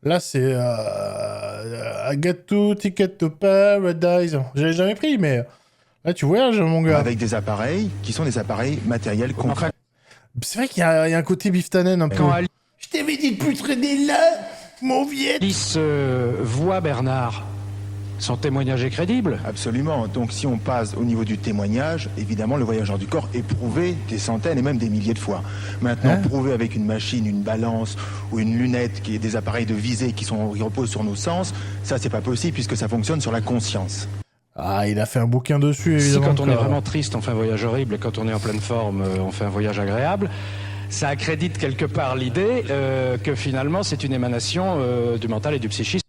Là, c'est I get to ticket to paradise. J'avais jamais pris, mais là, tu voyages, mon gars. Avec des appareils qui sont des appareils matériels concrets. C'est vrai qu'il y a un côté biftanen un peu. Je t'avais dit de plus traîner là, mon vieux. Alice voit Bernard. Son témoignage est crédible? Absolument. Donc si on passe au niveau du témoignage, évidemment, le voyageur du corps est prouvé des centaines et même des milliers de fois. Maintenant, prouver avec une machine, une balance ou une lunette, qui est des appareils de visée qui reposent sur nos sens, ça, c'est pas possible puisque ça fonctionne sur la conscience. Ah, il a fait un bouquin dessus, évidemment. Si quand on est vraiment triste, on fait un voyage horrible, et quand on est en pleine forme, on fait un voyage agréable, ça accrédite quelque part l'idée que finalement, c'est une émanation du mental et du psychisme.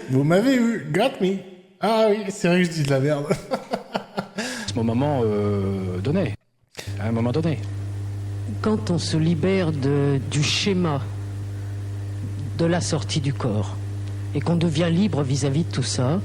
Vous m'avez eu, gratte me. Ah oui, c'est vrai que je dis de la merde. À un moment donné. À un moment donné. Quand on se libère du schéma de la sortie du corps et qu'on devient libre vis-à-vis de tout ça,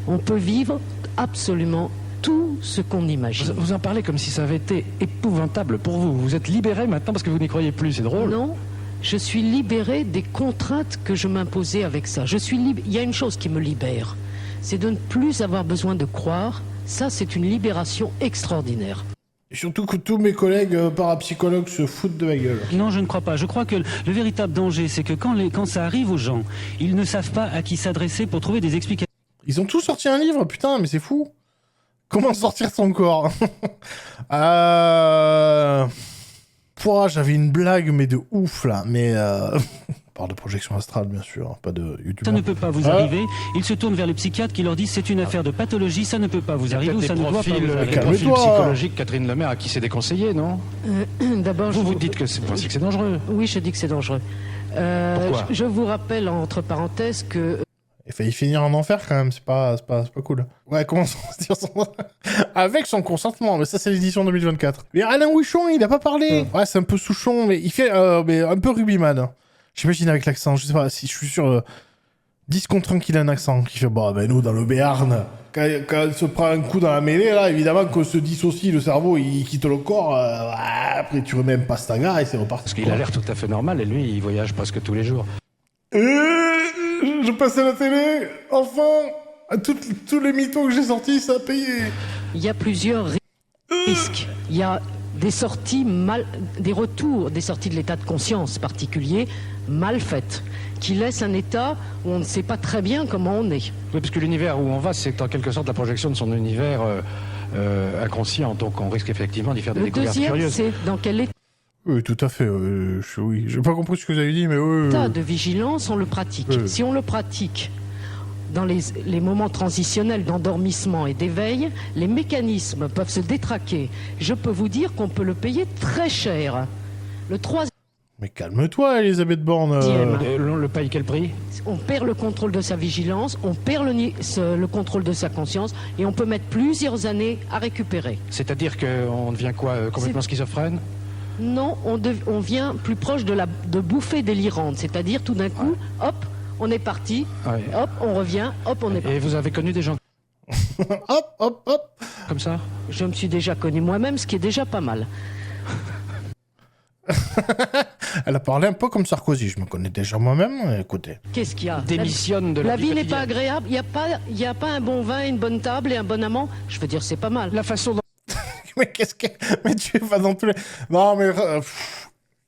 on peut vivre absolument tout ce qu'on imagine. Vous en parlez comme si ça avait été épouvantable pour vous. Vous êtes libéré maintenant parce que vous n'y croyez plus, c'est drôle. Non. Je suis libéré des contraintes que je m'imposais avec ça. Il y a une chose qui me libère, c'est de ne plus avoir besoin de croire. Ça, c'est une libération extraordinaire. Surtout que tous mes collègues parapsychologues se foutent de ma gueule. Non, je ne crois pas. Je crois que le véritable danger, c'est que quand ça arrive aux gens, ils ne savent pas à qui s'adresser pour trouver des explications. Ils ont tous sorti un livre, putain, mais c'est fou. Comment sortir son corps Pouah, j'avais une blague, mais de ouf, là. Mais... On parle de projection astrale, bien sûr, hein, pas de YouTube. Ça ne peut pas vous arriver. Ils se tournent vers les psychiatres qui leur disent c'est une affaire de pathologie, ça ne peut pas vous arriver ou ça ne doit pas vous arriver. Des profils psychologiques, Catherine Lemaire, à qui c'est déconseillé, non D'abord, vous dites que pensez que c'est dangereux. Oui, je dis que c'est dangereux. Pourquoi je vous rappelle, entre parenthèses, que... Il a failli finir en enfer, quand même, c'est pas cool. Ouais, comment se dire son... Avec son consentement, mais ça, c'est l'édition 2024. Mais Alain Houchon, il a pas parlé. Ouais, c'est un peu Souchon, mais il fait mais un peu rugbyman. J'imagine avec l'accent, je sais pas, si je suis sûr... 10 contre 1 qu'il a un accent, qui fait, bon, ben nous, dans le Béarn, quand il se prend un coup dans la mêlée, là, évidemment, qu'on se dissocie, le cerveau, il quitte le corps, après tu remets un pastaga et c'est reparti. Parce qu'il a l'air tout à fait normal, et lui, il voyage presque tous les jours. Je passe à la télé, enfin, tous les mythos que j'ai sortis, ça a payé. Il y a plusieurs risques. Il y a des sorties des retours, des sorties de l'état de conscience particulier, mal faites, qui laissent un état où on ne sait pas très bien comment on est. Oui, parce que l'univers où on va, c'est en quelque sorte la projection de son univers inconscient, donc on risque effectivement d'y faire des découvertes curieuses. Le deuxième, c'est dans quel état Oui, tout à fait, oui. J'ai pas compris ce que vous avez dit, mais oui. État de vigilance, on le pratique. Si on le pratique dans les moments transitionnels d'endormissement et d'éveil, les mécanismes peuvent se détraquer. Je peux vous dire qu'on peut le payer très cher. Le troisième... Mais calme-toi, Elisabeth Borne. On le paye quel prix? On perd le contrôle de sa vigilance, on perd le contrôle de sa conscience, et on peut mettre plusieurs années à récupérer. C'est-à-dire qu'on devient quoi, complètement schizophrène? Non, on vient plus proche de bouffées délirantes, c'est-à-dire tout d'un coup, hop, on est parti, hop, on revient, hop, on est parti. Et vous avez connu des gens hop, hop, hop, comme ça? Je me suis déjà connu moi-même, ce qui est déjà pas mal. Elle a parlé un peu comme Sarkozy, je me connais déjà moi-même, écoutez. Qu'est-ce qu'il y a? Démissionne de la vie n'est pas agréable, il n'y a pas un bon vin, une bonne table et un bon amant. Je veux dire, c'est pas mal. La façon dont... Mais qu'est-ce que... Mais tu vas dans tous les... Non, mais...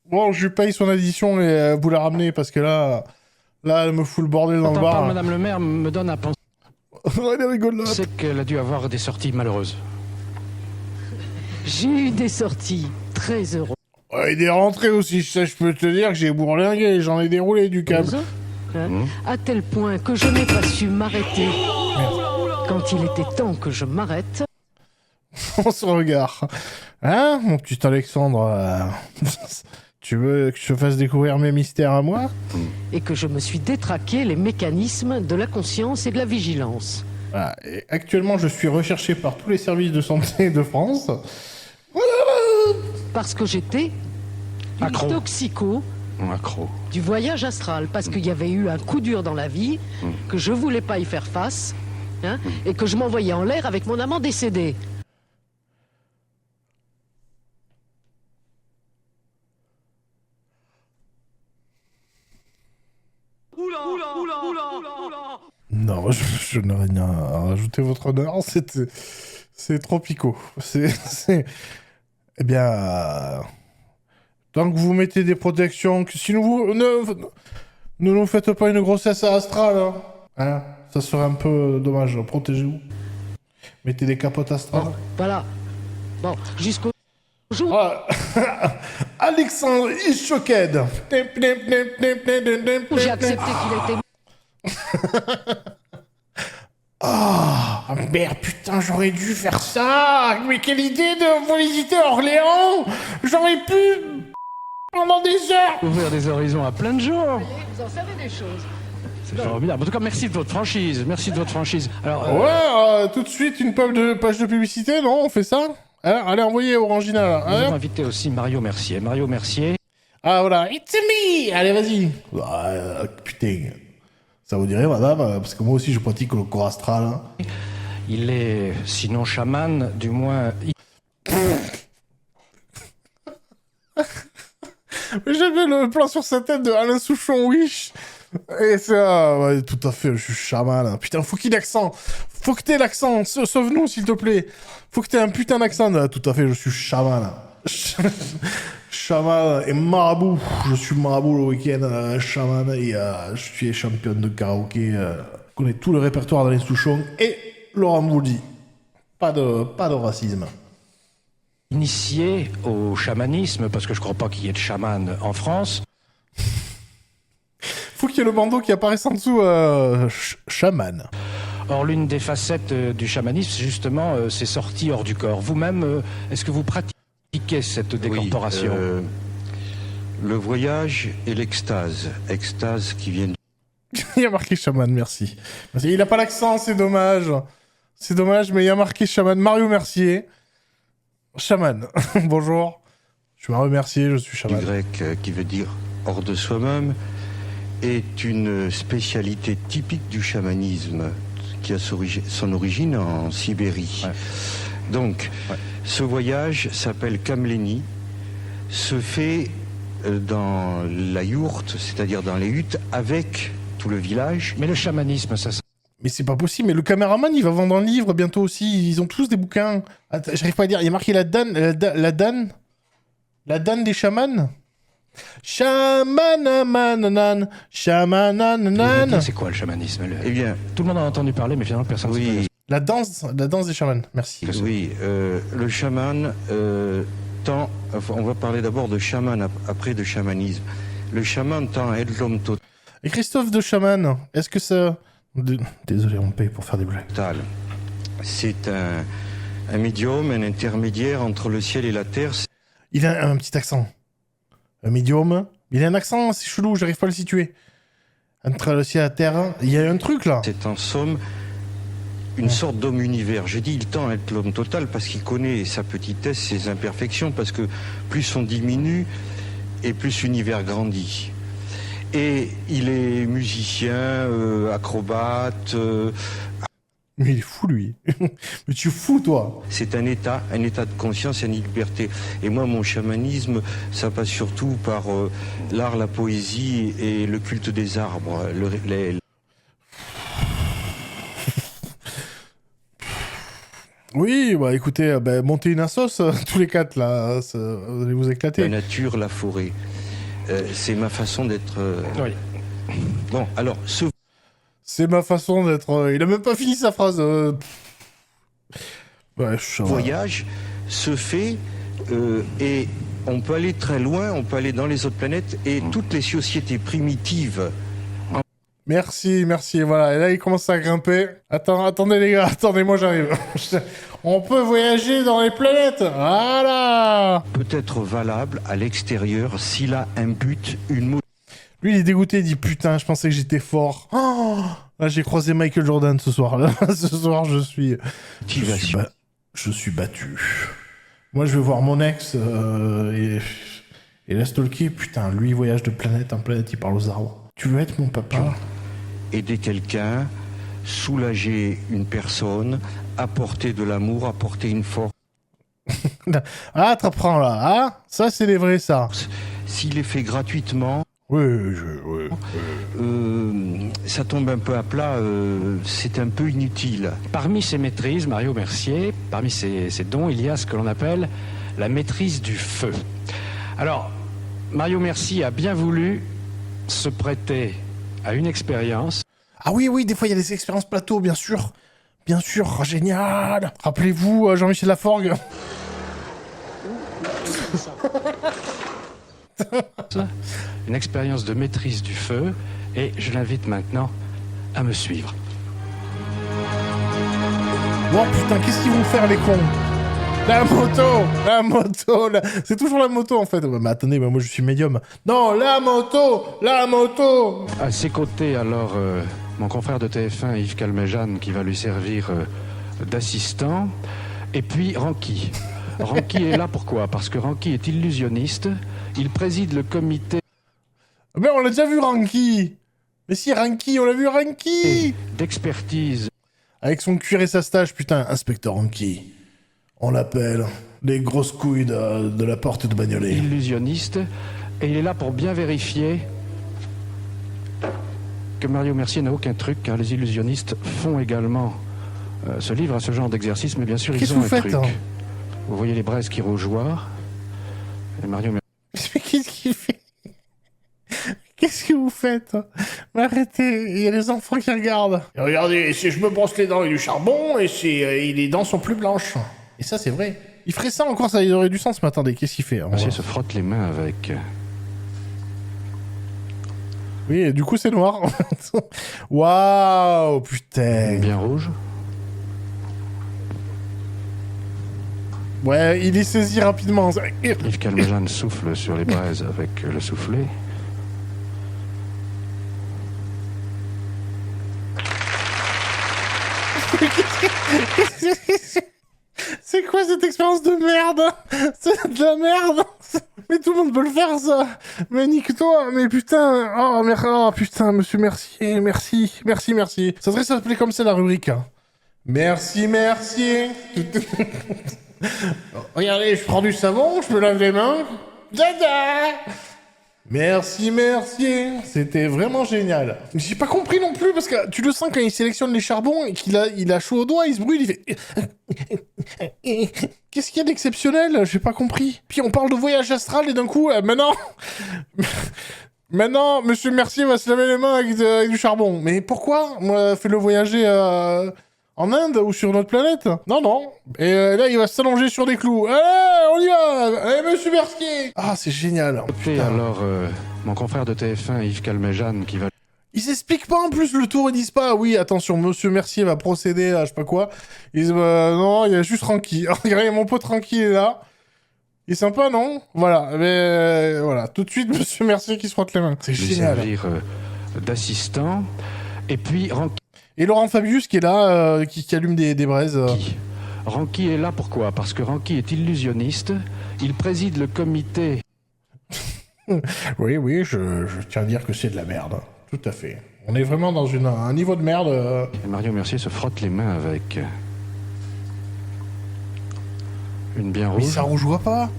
Bon, je lui paye son addition et vous la ramenez, parce que là, elle me fout le bordel dans le bar. Madame le maire me donne à penser... Elle est rigolote. C'est qu'elle a dû avoir des sorties malheureuses. J'ai eu des sorties très heureuses. Et des rentrées aussi, ça, je peux te dire que j'ai bourlingué, j'en ai déroulé du câble. À tel point que je n'ai pas su m'arrêter quand il était temps que je m'arrête. On se regarde. Hein, mon petit Alexandre tu veux que je te fasse découvrir mes mystères à moi? Et que je me suis détraqué les mécanismes de la conscience et de la vigilance. Voilà. Et actuellement, je suis recherché par tous les services de santé de France. Parce que j'étais une toxico du voyage astral. Parce qu'il y avait eu un coup dur dans la vie, que je voulais pas y faire face, hein, et que je m'envoyais en l'air avec mon amant décédé. Non, je n'ai rien à rajouter, votre honneur. C'est trop picot. Eh bien... tant que vous mettez des protections... Si vous... Ne nous faites pas une grossesse astrale. Hein, ça serait un peu dommage. Protégez-vous. Mettez des capotes astrales. Bon, voilà. Bon, jusqu'au jour... Alexandre Ishoked. J'ai accepté qu'il était... Ah, merde, putain, j'aurais dû faire ça. Mais quelle idée de visiter Orléans. J'aurais pu pendant des heures ouvrir des horizons à plein de gens. Vous en savez des choses. C'est formidable. En tout cas, merci de votre franchise. Merci de votre franchise. Alors, ouais, tout de suite une page de publicité, non? On fait ça? Allez, envoyez Orangina. Nous avons invité aussi Mario Mercier. Mario Mercier. Ah voilà, it's me. Allez, vas-y. Putain. Ça vous dirait, madame? Parce que moi aussi, je pratique le corps astral. Hein. Il est, sinon chaman, du moins... J'avais le plan sur sa tête de Alain Souchon, Wish. Et ça, ouais, tout à fait, je suis chaman. Putain, faut qu'il ait l'accent. Faut que t'aies l'accent. Sauve-nous, s'il te plaît. Faut que t'aies un putain d'accent. Tout à fait, je suis chaman. Chaman et marabout. Je suis marabout le week-end. Chaman et je suis champion de karaoké. Je connais tout le répertoire d'Alain Souchon. Et Laurent Boudy. Pas de racisme. Initié au chamanisme, parce que je crois pas qu'il y ait de chaman en France. Faut qu'il y ait le bandeau qui apparaisse en dessous, chaman. Or, l'une des facettes du chamanisme, c'est justement ces sorties hors du corps. Vous-même, est-ce que vous pratiquez cette décorporation? Le voyage et l'extase. Extase qui vient Il y a marqué chaman, merci. Il a pas l'accent, c'est dommage. C'est dommage, mais il y a marqué chaman. Mario Mercier. Chaman. Bonjour. Je suis Mario Mercier, je suis chaman. du grec qui veut dire hors de soi-même, est une spécialité typique du chamanisme qui a son origine en Sibérie. Ouais. Donc, ce voyage s'appelle Kamleni, se fait dans la yourte, c'est-à-dire dans les huttes, avec tout le village. Mais le chamanisme, ça... Mais c'est pas possible, mais le caméraman, il va vendre un livre bientôt aussi. Ils ont tous des bouquins. Attends, j'arrive pas à dire. Il y a marqué la Dan des chamans. Shamanamananan, shamanananan. C'est quoi le chamanisme? Eh bien, tout le monde en a entendu parler, mais finalement personne ne sait. La danse des chamans, merci. Oui, le chaman on va parler d'abord de chaman, après de chamanisme. Le chaman tend à être l'homme total. Et Christophe de chaman, est-ce que ça... Désolé, on me paye pour faire des blagues. C'est un médium, un intermédiaire entre le ciel et la terre. Il a un petit accent. Un médium. Il a un accent assez chelou, j'arrive pas à le situer. Entre le ciel et la terre, il y a un truc là. C'est en somme une sorte d'homme univers. Je dis il tend à être l'homme total parce qu'il connaît sa petitesse, ses imperfections, parce que plus on diminue et plus l'univers grandit. Et il est musicien, acrobate. Mais il est fou, lui. Mais tu es fou, toi. C'est un état de conscience et une liberté. Et moi, mon chamanisme, ça passe surtout par l'art, la poésie et le culte des arbres. Oui, bah écoutez, montez une assos, tous les quatre, là. Vous allez vous éclater. La nature, la forêt. C'est ma façon d'être... Oui. Bon, alors, c'est ma façon d'être... Il a même pas fini sa phrase. Ouais, voyage se fait et on peut aller très loin, on peut aller dans les autres planètes et toutes les sociétés primitives... Merci, voilà. Et là, il commence à grimper. Attendez les gars, attendez, moi j'arrive. On peut voyager dans les planètes. Voilà. Peut être valable à l'extérieur s'il a un but, une... Lui, il est dégoûté, il dit putain, je pensais que j'étais fort. Oh, là, j'ai croisé Michael Jordan ce soir. Là, ce soir, je suis battu. Moi, je vais voir mon ex et la stalker. Putain, lui, il voyage de planète en planète, il parle aux arbres. Tu veux être mon papa? Aider quelqu'un, soulager une personne, apporter de l'amour, apporter une force. Ah, t'apprends là, hein? Ça, c'est les vrais, ça. S'il est fait gratuitement... Oui. Ça tombe un peu à plat, c'est un peu inutile. Parmi ses maîtrises, Mario Mercier, parmi ses dons, il y a ce que l'on appelle la maîtrise du feu. Alors, Mario Mercier a bien voulu se prêter à une expérience. Ah oui, des fois il y a des expériences plateau, bien sûr, génial. Rappelez-vous Jean-Michel Laforgue. Une expérience de maîtrise du feu, et je l'invite maintenant à me suivre. Oh putain, qu'est-ce qu'ils vont faire les cons? La moto, c'est toujours la moto en fait. Mais attendez, moi je suis médium. Non, la moto. À ses côtés, alors, mon confrère de TF1, Yves Calmejane, qui va lui servir d'assistant. Et puis Ranky. Ranky est là pourquoi? Parce que Ranky est illusionniste. Il préside le comité... Mais on l'a déjà vu, Ranky. Mais si, Ranky, on l'a vu, Ranky. D'expertise. Avec son cuir et sa stache, putain, inspecteur Ranky. On l'appelle les grosses couilles de la porte de Bagnolet. Illusionniste, et il est là pour bien vérifier que Mario Mercier n'a aucun truc, car les illusionnistes font également se livrent à ce genre d'exercice, mais bien sûr, ils ont un truc. Vous voyez les braises qui rougeoient, et Mario Mercier... Mais qu'est-ce qu'il fait? Qu'est-ce que vous faites? Mais arrêtez, il y a les enfants qui regardent. Et regardez, si je me brosse les dents avec du charbon, et les dents sont plus blanches. Et ça, c'est vrai. Il ferait ça encore, ça aurait du sens, mais attendez, qu'est-ce qu'il fait? Mercier se frotte les mains avec... Oui, et du coup, c'est noir. Waouh, putain. Bien rouge. Ouais, il est saisi rapidement. Yves Calmejane souffle sur les braises avec le soufflet. C'est quoi cette expérience de merde? C'est de la merde. Mais tout le monde peut le faire, ça. Mais nique-toi. Mais putain. Oh, putain, monsieur Mercier. Merci. Ça serait s'appeler comme ça, la rubrique. Hein. Merci. Regardez, je prends du savon, je me lave les mains. Dada. Merci. C'était vraiment génial. J'ai pas compris non plus, parce que tu le sens quand il sélectionne les charbons et qu'il a chaud au doigt, il se brûle, il fait... Qu'est-ce qu'il y a d'exceptionnel? J'ai pas compris. Puis on parle de voyage astral et d'un coup, maintenant, monsieur Mercier va se laver les mains avec du charbon. Mais pourquoi? Moi, fais-le voyager en Inde ou sur notre planète? Non. Et là, il va s'allonger sur des clous. Allez, on y va. Allez, monsieur Mercier. Ah, c'est génial. Et alors, mon confrère de TF1, Yves Calmejane, qui va... Ils s'expliquent pas en plus le tour, ils disent pas, oui, attention, monsieur Mercier va procéder à je sais pas quoi. Ils disent, non, il y a juste Ranky. Regardez, mon pote Ranky est là. Il est sympa, non? Voilà, mais voilà, tout de suite, monsieur Mercier qui se frotte les mains. C'est génial. Servir d'assistant. Et puis, Ranky... Et Laurent Fabius qui est là, qui allume des braises. Ranky est là pourquoi? Parce que Ranky est illusionniste, il préside le comité... Oui, je tiens à dire que c'est de la merde. Tout à fait. On est vraiment dans un niveau de merde. Et Mario Mercier se frotte les mains avec... une bien rouge. Mais ça rougeoie pas.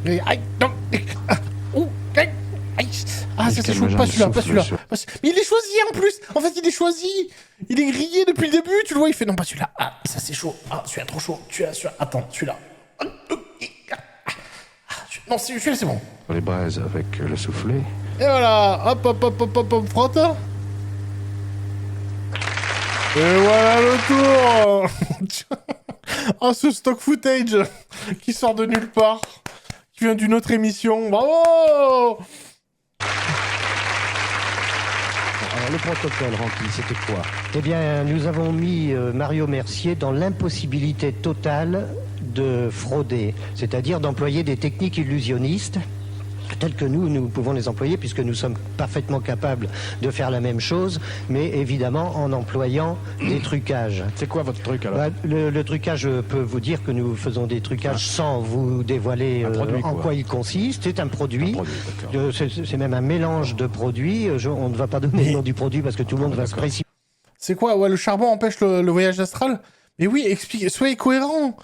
Aïe, non. Ah, ça c'est chaud, pas celui-là. Mais il est choisi en plus. En fait, il est choisi. Il est grillé depuis le début. Tu le vois, il fait non, pas celui-là. Ah, ça c'est chaud. Ah, celui-là trop chaud. Attends, celui-là. Non, celui-là c'est bon. Les braises avec le soufflet. Et voilà. Hop, frotte. Et voilà le tour. Oh, ce stock footage qui sort de nulle part. Qui vient d'une autre émission. Bravo. Alors, le protocole rempli, c'était quoi? Eh bien, nous avons mis Mario Mercier dans l'impossibilité totale de frauder, c'est-à-dire d'employer des techniques illusionnistes telles que nous pouvons les employer puisque nous sommes parfaitement capables de faire la même chose, mais évidemment en employant des trucages. C'est quoi votre truc alors? Le trucage, je peux vous dire que nous faisons des trucages sans vous dévoiler en quoi il consiste. C'est un produit, c'est même un mélange de produits. On ne va pas donner le nom du produit parce que tout le monde va se précipiter. C'est quoi? Ouais, le charbon empêche le voyage astral? Mais oui, expliquez, soyez cohérents.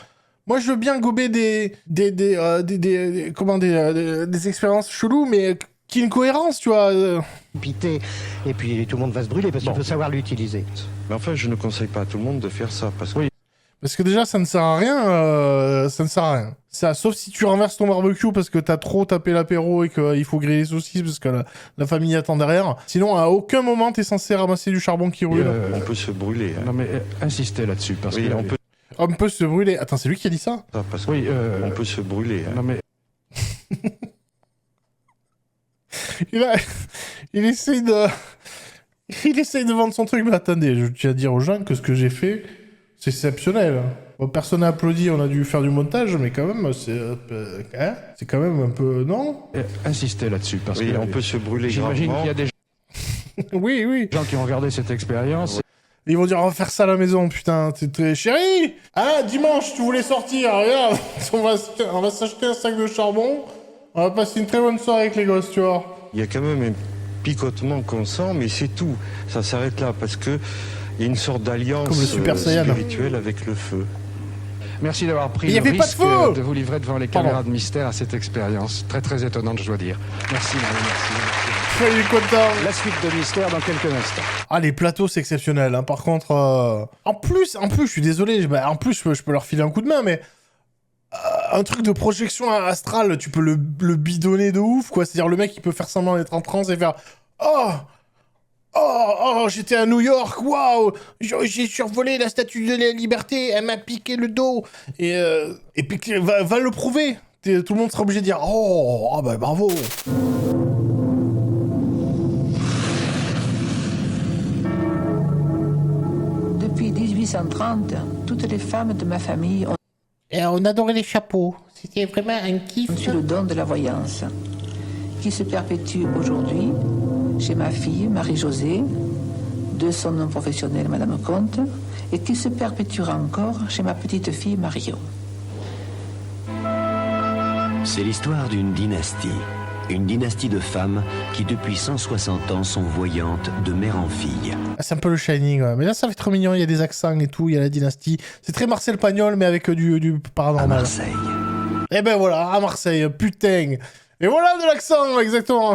Moi, je veux bien gober des expériences cheloues, mais qu'il y ait une cohérence, tu vois. Et puis tout le monde va se brûler parce qu'il faut savoir l'utiliser. Mais enfin, je ne conseille pas à tout le monde de faire ça parce que... Oui. Parce que déjà, ça ne sert à rien. Ça, sauf si tu renverses ton barbecue parce que t'as trop tapé l'apéro et qu'il faut griller les saucisses parce que la famille attend derrière. Sinon, à aucun moment, t'es censé ramasser du charbon qui roule. On peut se brûler. Hein. Non, mais insistez là-dessus parce que... On peut se brûler. Attends, c'est lui qui a dit ça? Parce que on peut se brûler. Hein. Non mais... il essaye de vendre son truc, mais attendez, je tiens à dire aux gens que ce que j'ai fait, c'est exceptionnel. Bon, personne n'a applaudi, on a dû faire du montage, mais quand même, c'est quand même un peu... Non? Insistez là-dessus, parce que... on peut se brûler. J'imagine qu'il y a des oui. gens qui ont regardé cette expérience... Ils vont dire, on va faire ça à la maison, putain, t'es très chérie. Ah, dimanche, tu voulais sortir, regarde, on va s'acheter un sac de charbon, on va passer une très bonne soirée avec les gosses, tu vois. Il y a quand même un picotement qu'on sent, mais c'est tout. Ça s'arrête là, parce que il y a une sorte d'alliance spirituelle avec le feu. Merci d'avoir pris le risque de vous livrer devant les caméras de mystère à cette expérience. Très très étonnante, je dois dire. Merci, Marie, merci. Il est content. La suite de Mystère dans quelques instants. Ah, les plateaux, c'est exceptionnel. Hein. Par contre, en plus, je suis désolé. En plus, je peux leur filer un coup de main, mais un truc de projection astrale, tu peux le bidonner de ouf, quoi. C'est-à-dire, le mec, il peut faire semblant d'être en transe et faire Oh, j'étais à New York, waouh, j'ai survolé la statue de la liberté, elle m'a piqué le dos. Et puis, va le prouver. Tout le monde sera obligé de dire oh, bah bravo. Depuis 1830, toutes les femmes de ma famille ont... Et on adorait les chapeaux. C'était vraiment un kiff. ont eu le don de la voyance, qui se perpétue aujourd'hui chez ma fille, Marie-Josée, de son nom professionnel, Madame Comte, et qui se perpétuera encore chez ma petite-fille, Marion. C'est l'histoire d'une dynastie. Une dynastie de femmes qui, depuis 160 ans, sont voyantes de mère en fille. Ah, c'est un peu le Shining, ouais. Mais là, ça fait trop mignon. Il y a des accents et tout. Il y a la dynastie. C'est très Marcel Pagnol, mais avec du paranormal. À Marseille. Et ben voilà, à Marseille. Putain. Et voilà de l'accent, exactement.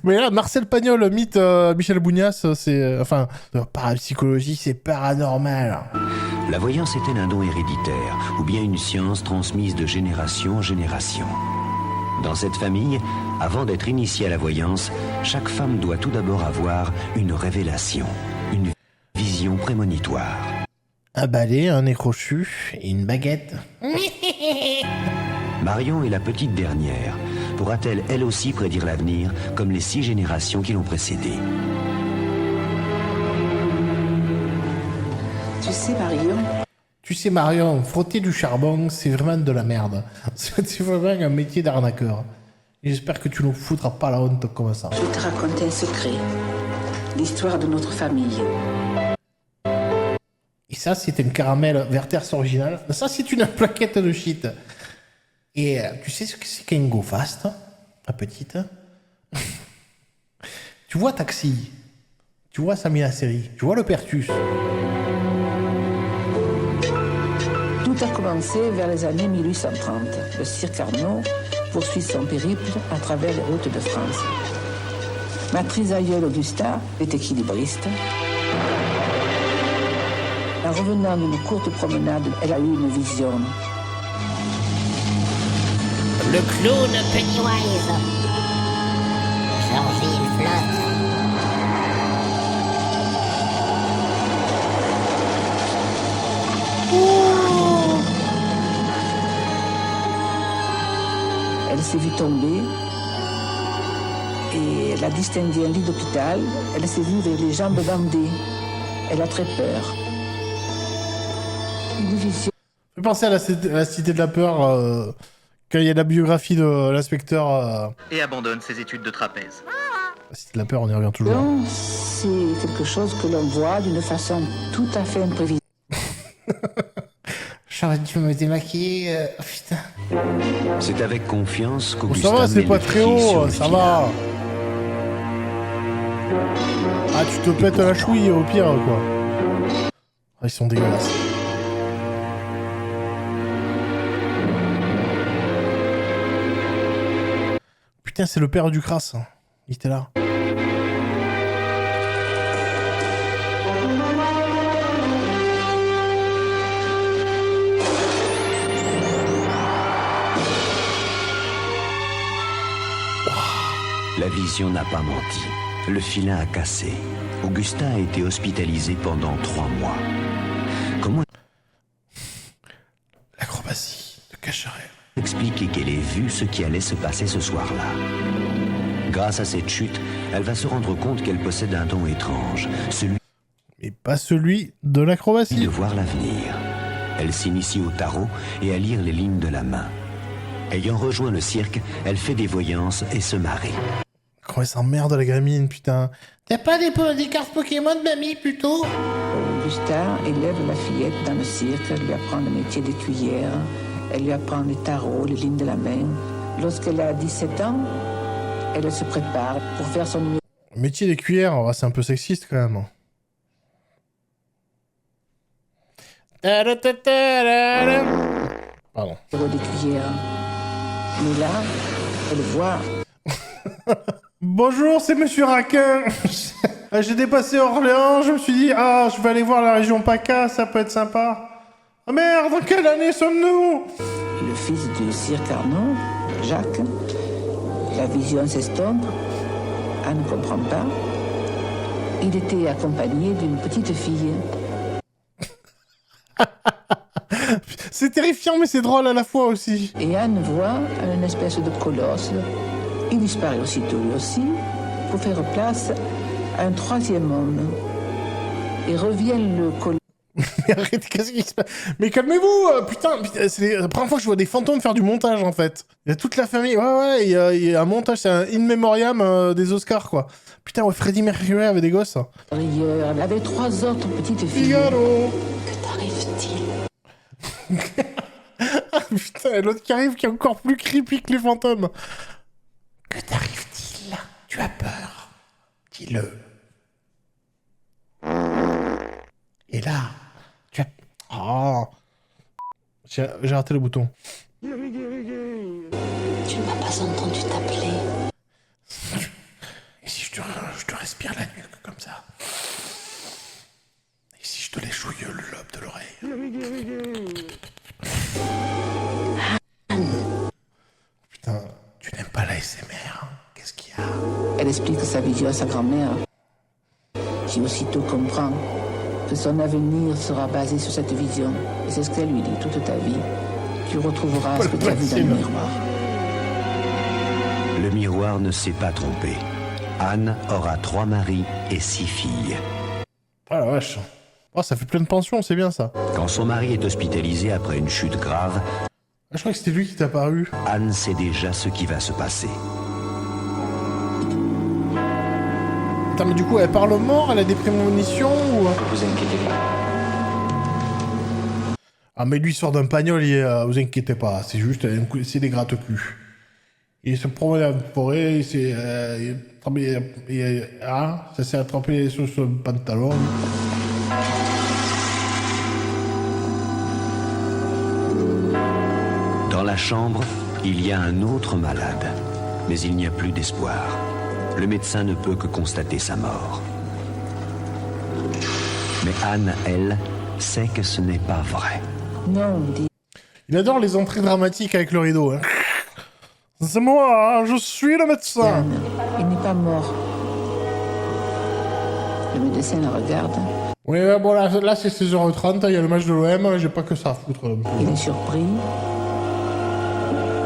Mais là, Marcel Pagnol, mythe Michel Bougnas, c'est... Enfin, parapsychologie, c'est paranormal. La voyance est-elle un don héréditaire ou bien une science transmise de génération en génération? Dans cette famille, avant d'être initiée à la voyance, chaque femme doit tout d'abord avoir une révélation, une vision prémonitoire. Un balai, un nez crochu et une baguette. Marion est la petite dernière. Pourra-t-elle elle aussi prédire l'avenir comme les 6 générations qui l'ont précédée? Tu sais, Marion, Frotter du charbon, c'est vraiment de la merde. C'est vraiment un métier d'arnaqueur. Et j'espère que tu nous foutras pas la honte comme ça. je vais te raconter un secret. L'histoire de notre famille. Et ça, c'est un caramel Werther's original. Ça, c'est une plaquette de shit. Et tu sais ce que c'est qu'un Go Fast, la petite? Tu vois Taxi? Tu vois Samina Seri? Tu vois le Pertus? Tout a commencé vers les années 1830. Le cirque Arnaud poursuit son périple à travers les routes de France. Ma trisaïeule Augusta est équilibriste. En revenant d'une courte promenade, elle a eu une vision. Le clown Pennywise. Georgie, il flotte. Elle s'est vue tomber et elle a distingué un lit d'hôpital. Elle s'est vue avec les jambes bandées. Elle a très peur. Une vision. Fais penser à la Cité de la Peur, quand il y a la biographie de l'inspecteur. Et abandonne ses études de trapèze. La Cité de la Peur, on y revient toujours. Non, c'est quelque chose que l'on voit d'une façon tout à fait imprévisible. J'aurais dû me démaquiller. Putain. C'est avec confiance Bon, qu'Augustin ça va, c'est met pas le très pied sur haut, le ça final. va. Ah, tu te pètes la chouille au pire, quoi. Ah, ils sont dégueulasses. Putain, c'est le père du Crass. Il était là. La vision n'a pas menti. Le filin a cassé. Augustin a été hospitalisé pendant 3 mois. Comment l'acrobatie de Cacheret expliquer qu'elle ait vu ce qui allait se passer ce soir-là? Grâce à cette chute, elle va se rendre compte qu'elle possède un don étrange, celui mais pas celui de l'acrobatie. De voir l'avenir. Elle s'initie au tarot et à lire les lignes de la main. Ayant rejoint le cirque, elle fait des voyances et se marie. Comment elle s'emmerde la gamine, putain. T'as pas des cartes Pokémon, mamie, plutôt? Augustin élève la fillette dans le cirque, elle lui apprend le métier d'écuyère, elle lui apprend les tarots, les lignes de la main. Lorsqu'elle a 17 ans, elle se prépare pour faire son numéro. Métier d'écuyère, c'est un peu sexiste quand même. Pardon. D'écuyère. Mais là, elle voit Bonjour, c'est Monsieur Raquin. J'ai dépassé Orléans, je me suis dit, je vais aller voir la région PACA, ça peut être sympa. Ah merde, dans quelle année sommes-nous? Le fils du sire Carnot, Jacques, la vision s'estompe, Anne ne comprend pas. Il était accompagné d'une petite fille. C'est terrifiant, mais c'est drôle à la fois aussi. Et Anne voit une espèce de colosse. Il disparaît aussitôt lui aussi, pour faire place à un troisième homme. Et revient le colosse. Mais arrête, qu'est-ce qui se passe? Mais calmez-vous, putain, c'est la première fois que je vois des fantômes faire du montage, en fait. Il y a toute la famille, ouais, il y a un montage, c'est un in memoriam des Oscars, quoi. Putain, ouais, Freddie Mercury avait des gosses. Elle avait 3 autres petites filles. Figaro. Que t'arrive-t-il? Ah putain, l'autre qui arrive qui est encore plus creepy que les fantômes. Que t'arrive-t-il? Tu as peur? Dis-le. Et là, tu as... Oh. J'ai raté le bouton. Tu ne m'as pas entendu t'appeler. Et si je te respire la nuque comme ça? Et si je te léchouille le lobe de l'oreille? Putain, tu n'aimes pas l'ASMR, hein? Qu'est-ce qu'il y a? Elle explique sa vision à sa grand-mère, qui aussitôt comprend que son avenir sera basé sur cette vision. Et c'est ce qu'elle lui dit toute ta vie. Tu retrouveras ce que tu as vu dans le miroir. Le miroir ne s'est pas trompé. Anne aura 3 maris et 6 filles. Ah la vache. Oh, ça fait plein de pensions, c'est bien ça. Quand son mari est hospitalisé après une chute grave, je crois que c'était lui qui t'a apparu. Anne sait déjà ce qui va se passer. Attends, mais du coup, elle parle mort, elle a des prémonitions ou... Vous inquiétez pas. Ah, mais lui, il sort d'un pagnol, vous inquiétez pas, c'est juste, c'est des gratte-culs. Il se promène dans la forêt, il s'est... ça s'est attrapé sur son pantalon. Dans la chambre, il y a un autre malade. Mais il n'y a plus d'espoir. Le médecin ne peut que constater sa mort. Mais Anne, elle, sait que ce n'est pas vrai. Non, il adore les entrées dramatiques avec le rideau. Hein. C'est moi, je suis le médecin. Anne, il n'est pas mort. Le médecin la regarde. Oui, bon, là c'est 16h30, il y a le match de l'OM, j'ai pas que ça à foutre. Il est surpris.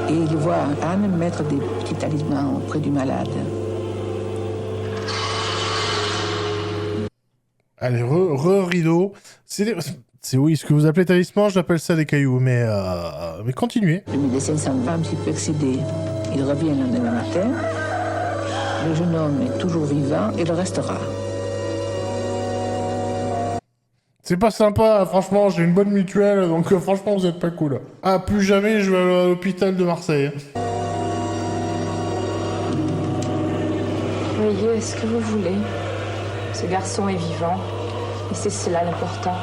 Et il voit Anne mettre des petits talismans auprès du malade. Allez, rideau. C'est oui, ce que vous appelez talisman, j'appelle ça des cailloux, mais continuez. Le médecin s'en va un petit peu excédé. Il revient le lendemain matin. Le jeune homme est toujours vivant et le restera. C'est pas sympa, franchement, j'ai une bonne mutuelle, donc franchement, vous êtes pas cool. Ah, plus jamais je vais à l'hôpital de Marseille. Voyez ce que vous voulez. Ce garçon est vivant, et c'est cela l'important.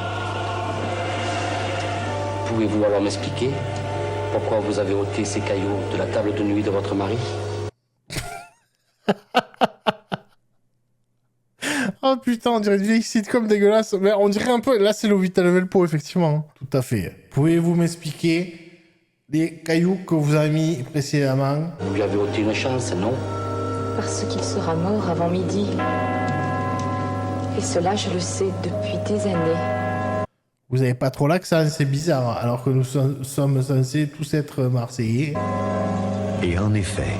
Pouvez-vous alors m'expliquer pourquoi vous avez ôté ces cailloux de la table de nuit de votre mari? Oh putain, on dirait une vieille sitcom dégueulasse. Mais on dirait un peu... Là, c'est l'Ovita Levelpo, effectivement. Tout à fait. Pouvez-vous m'expliquer les cailloux que vous avez mis précédemment? Vous lui avez ôté une chance, non? Parce qu'il sera mort avant midi. Et cela, je le sais depuis des années. Vous avez pas trop l'accent, c'est bizarre. Alors que nous sommes censés tous être Marseillais. Et en effet,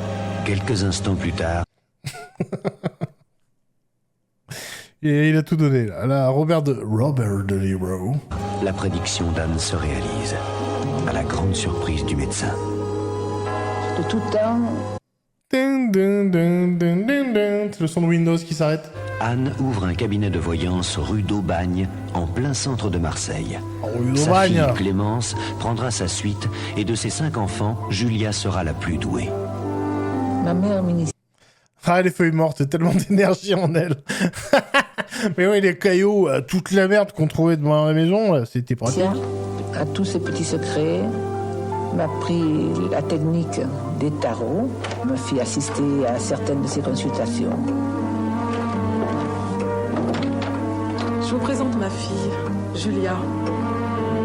quelques instants plus tard... Et il a tout donné, là. Là, Robert De Niro. La prédiction d'Anne se réalise, à la grande surprise du médecin. De tout temps... C'est le son de Windows qui s'arrête. Anne ouvre un cabinet de voyance rue d'Aubagne, en plein centre de Marseille. Rue Sa d'Aubagne. fille Clémence prendra sa suite, et de ses 5 enfants, Julia sera la plus douée. Ma mère ministre. Ah, les feuilles mortes, tellement d'énergie en elle. Mais ouais, les cailloux, toute la merde qu'on trouvait devant la maison, c'était pratique. À tous ces petits secrets, m'a appris la technique des tarots, me fit assister à certaines de ses consultations. Je vous présente ma fille, Julia.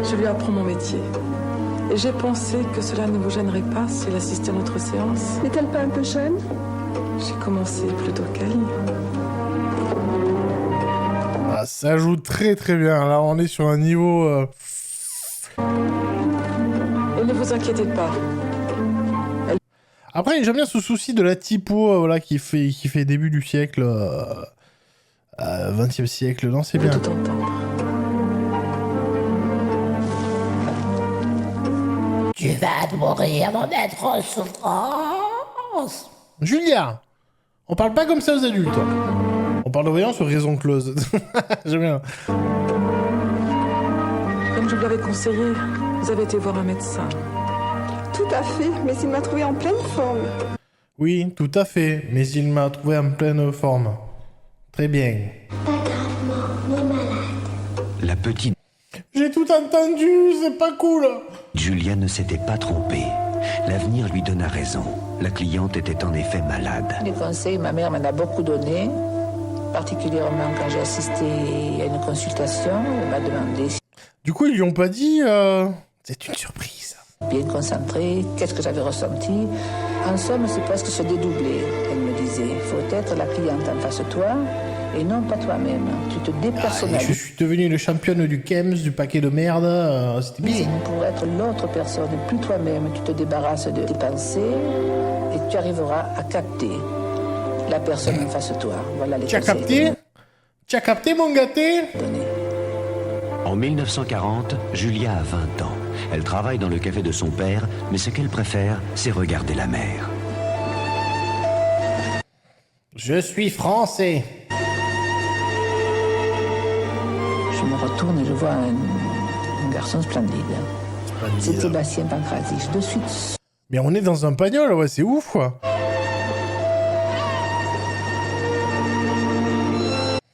Je lui apprends mon métier. Et j'ai pensé que cela ne vous gênerait pas si elle assistait à notre séance. N'est-elle pas un peu jeune? J'ai commencé plus tôt qu'elle. Ah, ça joue très très bien. Là, on est sur un niveau... Et ne vous inquiétez pas. Après, j'aime bien ce souci de la typo voilà, qui fait début du siècle, 20e siècle. Non, c'est bien. Tout entendre. Tu vas mourir, mon être en souffrance. Julia, on parle pas comme ça aux adultes. On parle de voyance sur raison close. J'aime bien. Comme je vous l'avais conseillé, vous avez été voir un médecin. Tout à fait, mais il m'a trouvé en pleine forme. Oui, tout à fait, mais il m'a trouvé en pleine forme. Très bien. La petite J'ai tout entendu, c'est pas cool. Julia ne s'était pas trompée. L'avenir lui donna raison. La cliente était en effet malade. Les conseils, ma mère m'en a beaucoup donné, particulièrement quand j'ai assisté à une consultation. Elle m'a demandé si Du coup, ils lui ont pas dit... C'est une surprise. bien concentré, qu'est-ce que j'avais ressenti. En somme, c'est presque se dédoubler. Elle me disait, il faut être la cliente en face de toi et non pas toi-même. Tu te dépersonnalises. Je suis devenue le championne du Kems, du paquet de merde. C'était bien. Pour être l'autre personne et plus toi-même, tu te débarrasses de tes pensées et tu arriveras à capter la personne en face de toi. Voilà les Tu as conseils capté? Tu as capté, mon gâté? En 1940, Julia a 20 ans. Elle travaille dans le café de son père, mais ce qu'elle préfère, c'est regarder la mer. Je suis français. Je me retourne et je vois un garçon splendide. C'est Sébastien Pancrazis. De suite. Mais on est dans un pagnol, ouais, c'est ouf, quoi.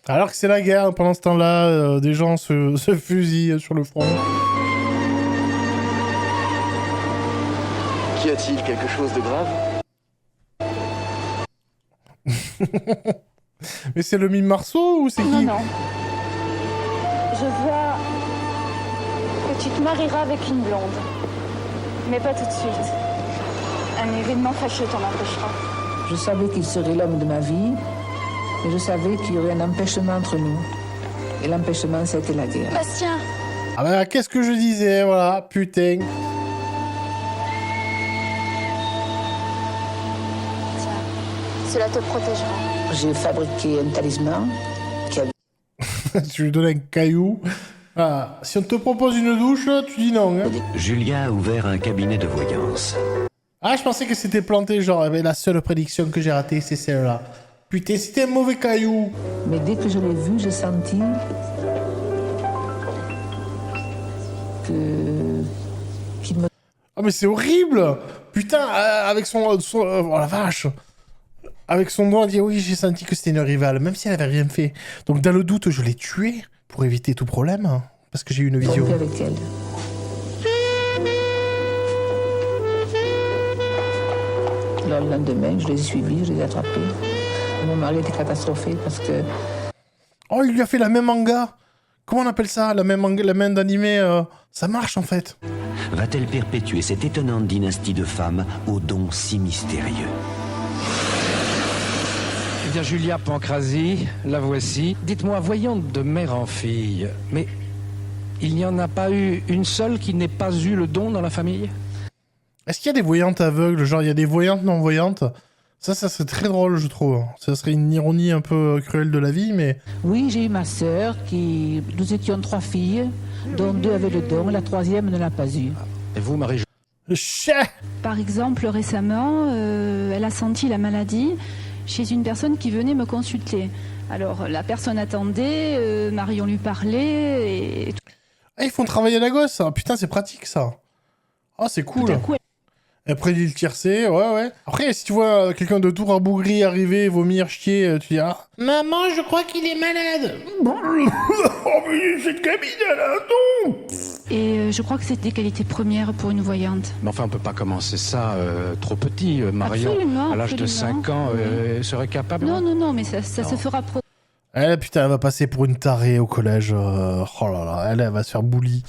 Alors que c'est la guerre, pendant ce temps-là, des gens se fusillent sur le front. Qu'y a-t-il? Quelque chose de grave? Mais c'est le mime Marceau ou c'est qui? Non, non. Je vois que tu te marieras avec une blonde. Mais pas tout de suite. Un événement fâcheux t'en empêchera. Je savais qu'il serait l'homme de ma vie, mais je savais qu'il y aurait un empêchement entre nous. Et l'empêchement, c'était la guerre. Bastien! Ah bah, qu'est-ce que je disais, voilà, putain. Cela te protégera. J'ai fabriqué un talisman qui avait... Tu lui donnes un caillou. Ah, si on te propose une douche, tu dis non. Hein. Julia a ouvert un cabinet de voyance. Ah, je pensais que c'était planté, genre, mais la seule prédiction que j'ai ratée, c'est celle-là. Putain, c'était un mauvais caillou. Mais dès que je l'ai vu, j'ai senti qu'il me... Ah, mais c'est horrible. Putain, avec son oh la vache. Avec son doigt, elle dit oui, j'ai senti que c'était une rivale, même si elle avait rien fait. Donc, dans le doute, je l'ai tuée pour éviter tout problème, hein, parce que j'ai eu une vision. avec elle. Alors, le lendemain, je les ai suivis, je les ai attrapés. Mon mari était catastrophé parce que... Oh, il lui a fait la même manga. Comment on appelle ça? La même manga, la même d'animé. Ça marche, en fait. Va-t-elle perpétuer cette étonnante dynastie de femmes aux dons si mystérieux? Eh bien, Julia Pancrazis, la voici. Dites-moi, voyante de mère en fille, mais il n'y en a pas eu une seule qui n'ait pas eu le don dans la famille? Est-ce qu'il y a des voyantes aveugles? Genre, il y a des voyantes non-voyantes? Ça serait très drôle, je trouve. Ça serait une ironie un peu cruelle de la vie, mais... Oui, j'ai eu ma sœur qui... Nous étions 3 filles, dont 2 avaient le don, la 3e ne l'a pas eu. Et vous, Marie? Par exemple, récemment, elle a senti la maladie chez une personne qui venait me consulter. Alors, la personne attendait, Marion lui parlait, et... Ah, ils font travailler la gosse, ça. Putain, c'est pratique, ça. Ah, c'est cool. Elle prédit le tiercé, ouais. Après, si tu vois quelqu'un de tout rabougri arriver, vomir, chier, tu dis ah. Maman, je crois qu'il est malade. Oh, mais cette gamine, elle a un don. Et je crois que c'est des qualités premières pour une voyante. Mais enfin, on peut pas commencer ça trop petit. Marion, Absolument, à l'âge de 5 ans, serait capable... Non, mais ça se fera Elle, putain, elle va passer pour une tarée au collège. Oh là là, elle va se faire bully.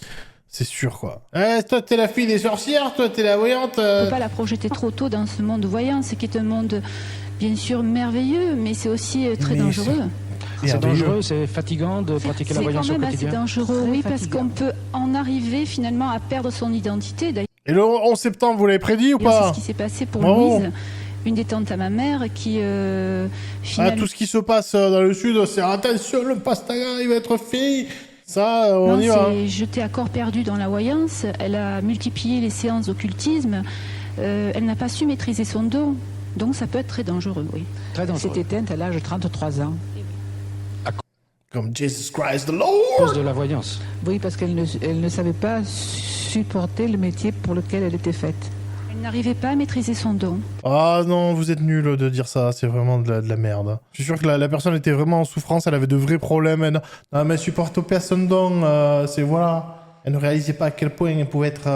C'est sûr, quoi. Toi, t'es la fille des sorcières, toi, t'es la voyante. On ne peut pas la projeter trop tôt dans ce monde voyant, ce qui est un monde, bien sûr, merveilleux, mais c'est aussi très dangereux. C'est dangereux, c'est fatigant de pratiquer la voyance au quotidien. C'est dangereux, oui, parce qu'on peut en arriver finalement à perdre son identité. Et le 11 septembre, vous l'avez prédit ou pas? C'est ce qui s'est passé pour Louise, une des tantes à ma mère, qui finalement... tout ce qui se passe dans le sud, c'est attention, le pastaga, il va être fait. Ça, on y va. C'est jeté à corps perdu dans la voyance. Elle a multiplié les séances d'occultisme. Elle n'a pas su maîtriser son don. Donc ça peut être très dangereux, oui. Très dangereux. Elle s'est éteinte à l'âge de 33 ans. Comme Jesus Christ the Lord. À cause de la voyance. Oui, parce qu'elle ne savait pas supporter le métier pour lequel elle était faite. Elle n'arrivait pas à maîtriser son don. Ah non, vous êtes nuls de dire ça, c'est vraiment de la merde. Je suis sûr que la personne était vraiment en souffrance, elle avait de vrais problèmes. Non, mais elle supporte pas son don, c'est voilà. Elle ne réalisait pas à quel point elle pouvait être...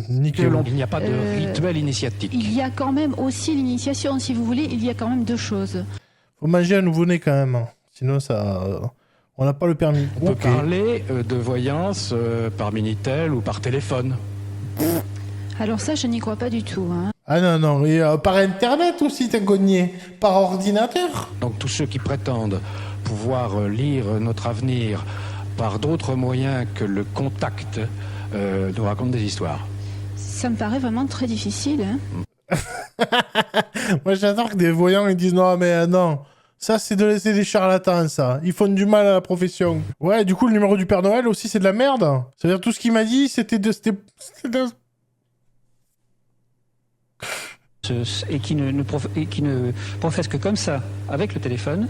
nickel. Il n'y a pas de rituel initiatique. Il y a quand même aussi l'initiation, si vous voulez, il y a quand même deux choses. Faut manger un nouveau-né quand même, sinon ça... on n'a pas le permis. On peut parler de voyance par Minitel ou par téléphone. Alors ça, je n'y crois pas du tout. Hein. Ah non, et par Internet aussi, t'as gagné. Par ordinateur. Donc tous ceux qui prétendent pouvoir lire notre avenir par d'autres moyens que le contact nous racontent des histoires. Ça me paraît vraiment très difficile. Hein. Moi, j'adore que des voyants ils disent non, mais non. Ça, c'est des charlatans, ça. Ils font du mal à la profession. Ouais, du coup, le numéro du Père Noël aussi, c'est de la merde. C'est-à-dire, tout ce qu'il m'a dit, c'était de... Et qui ne professe que comme ça, avec le téléphone,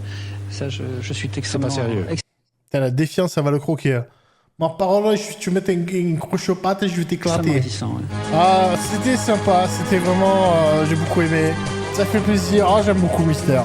ça, je suis extrêmement... C'est pas sérieux. Putain, la défiance, ça va le croquer. Ma parole, tu mets une croche aux pattes et je vais t'éclater. Ouais. Ah, c'était sympa, c'était vraiment... j'ai beaucoup aimé. Ça fait plaisir. Ah, j'aime beaucoup Mystère.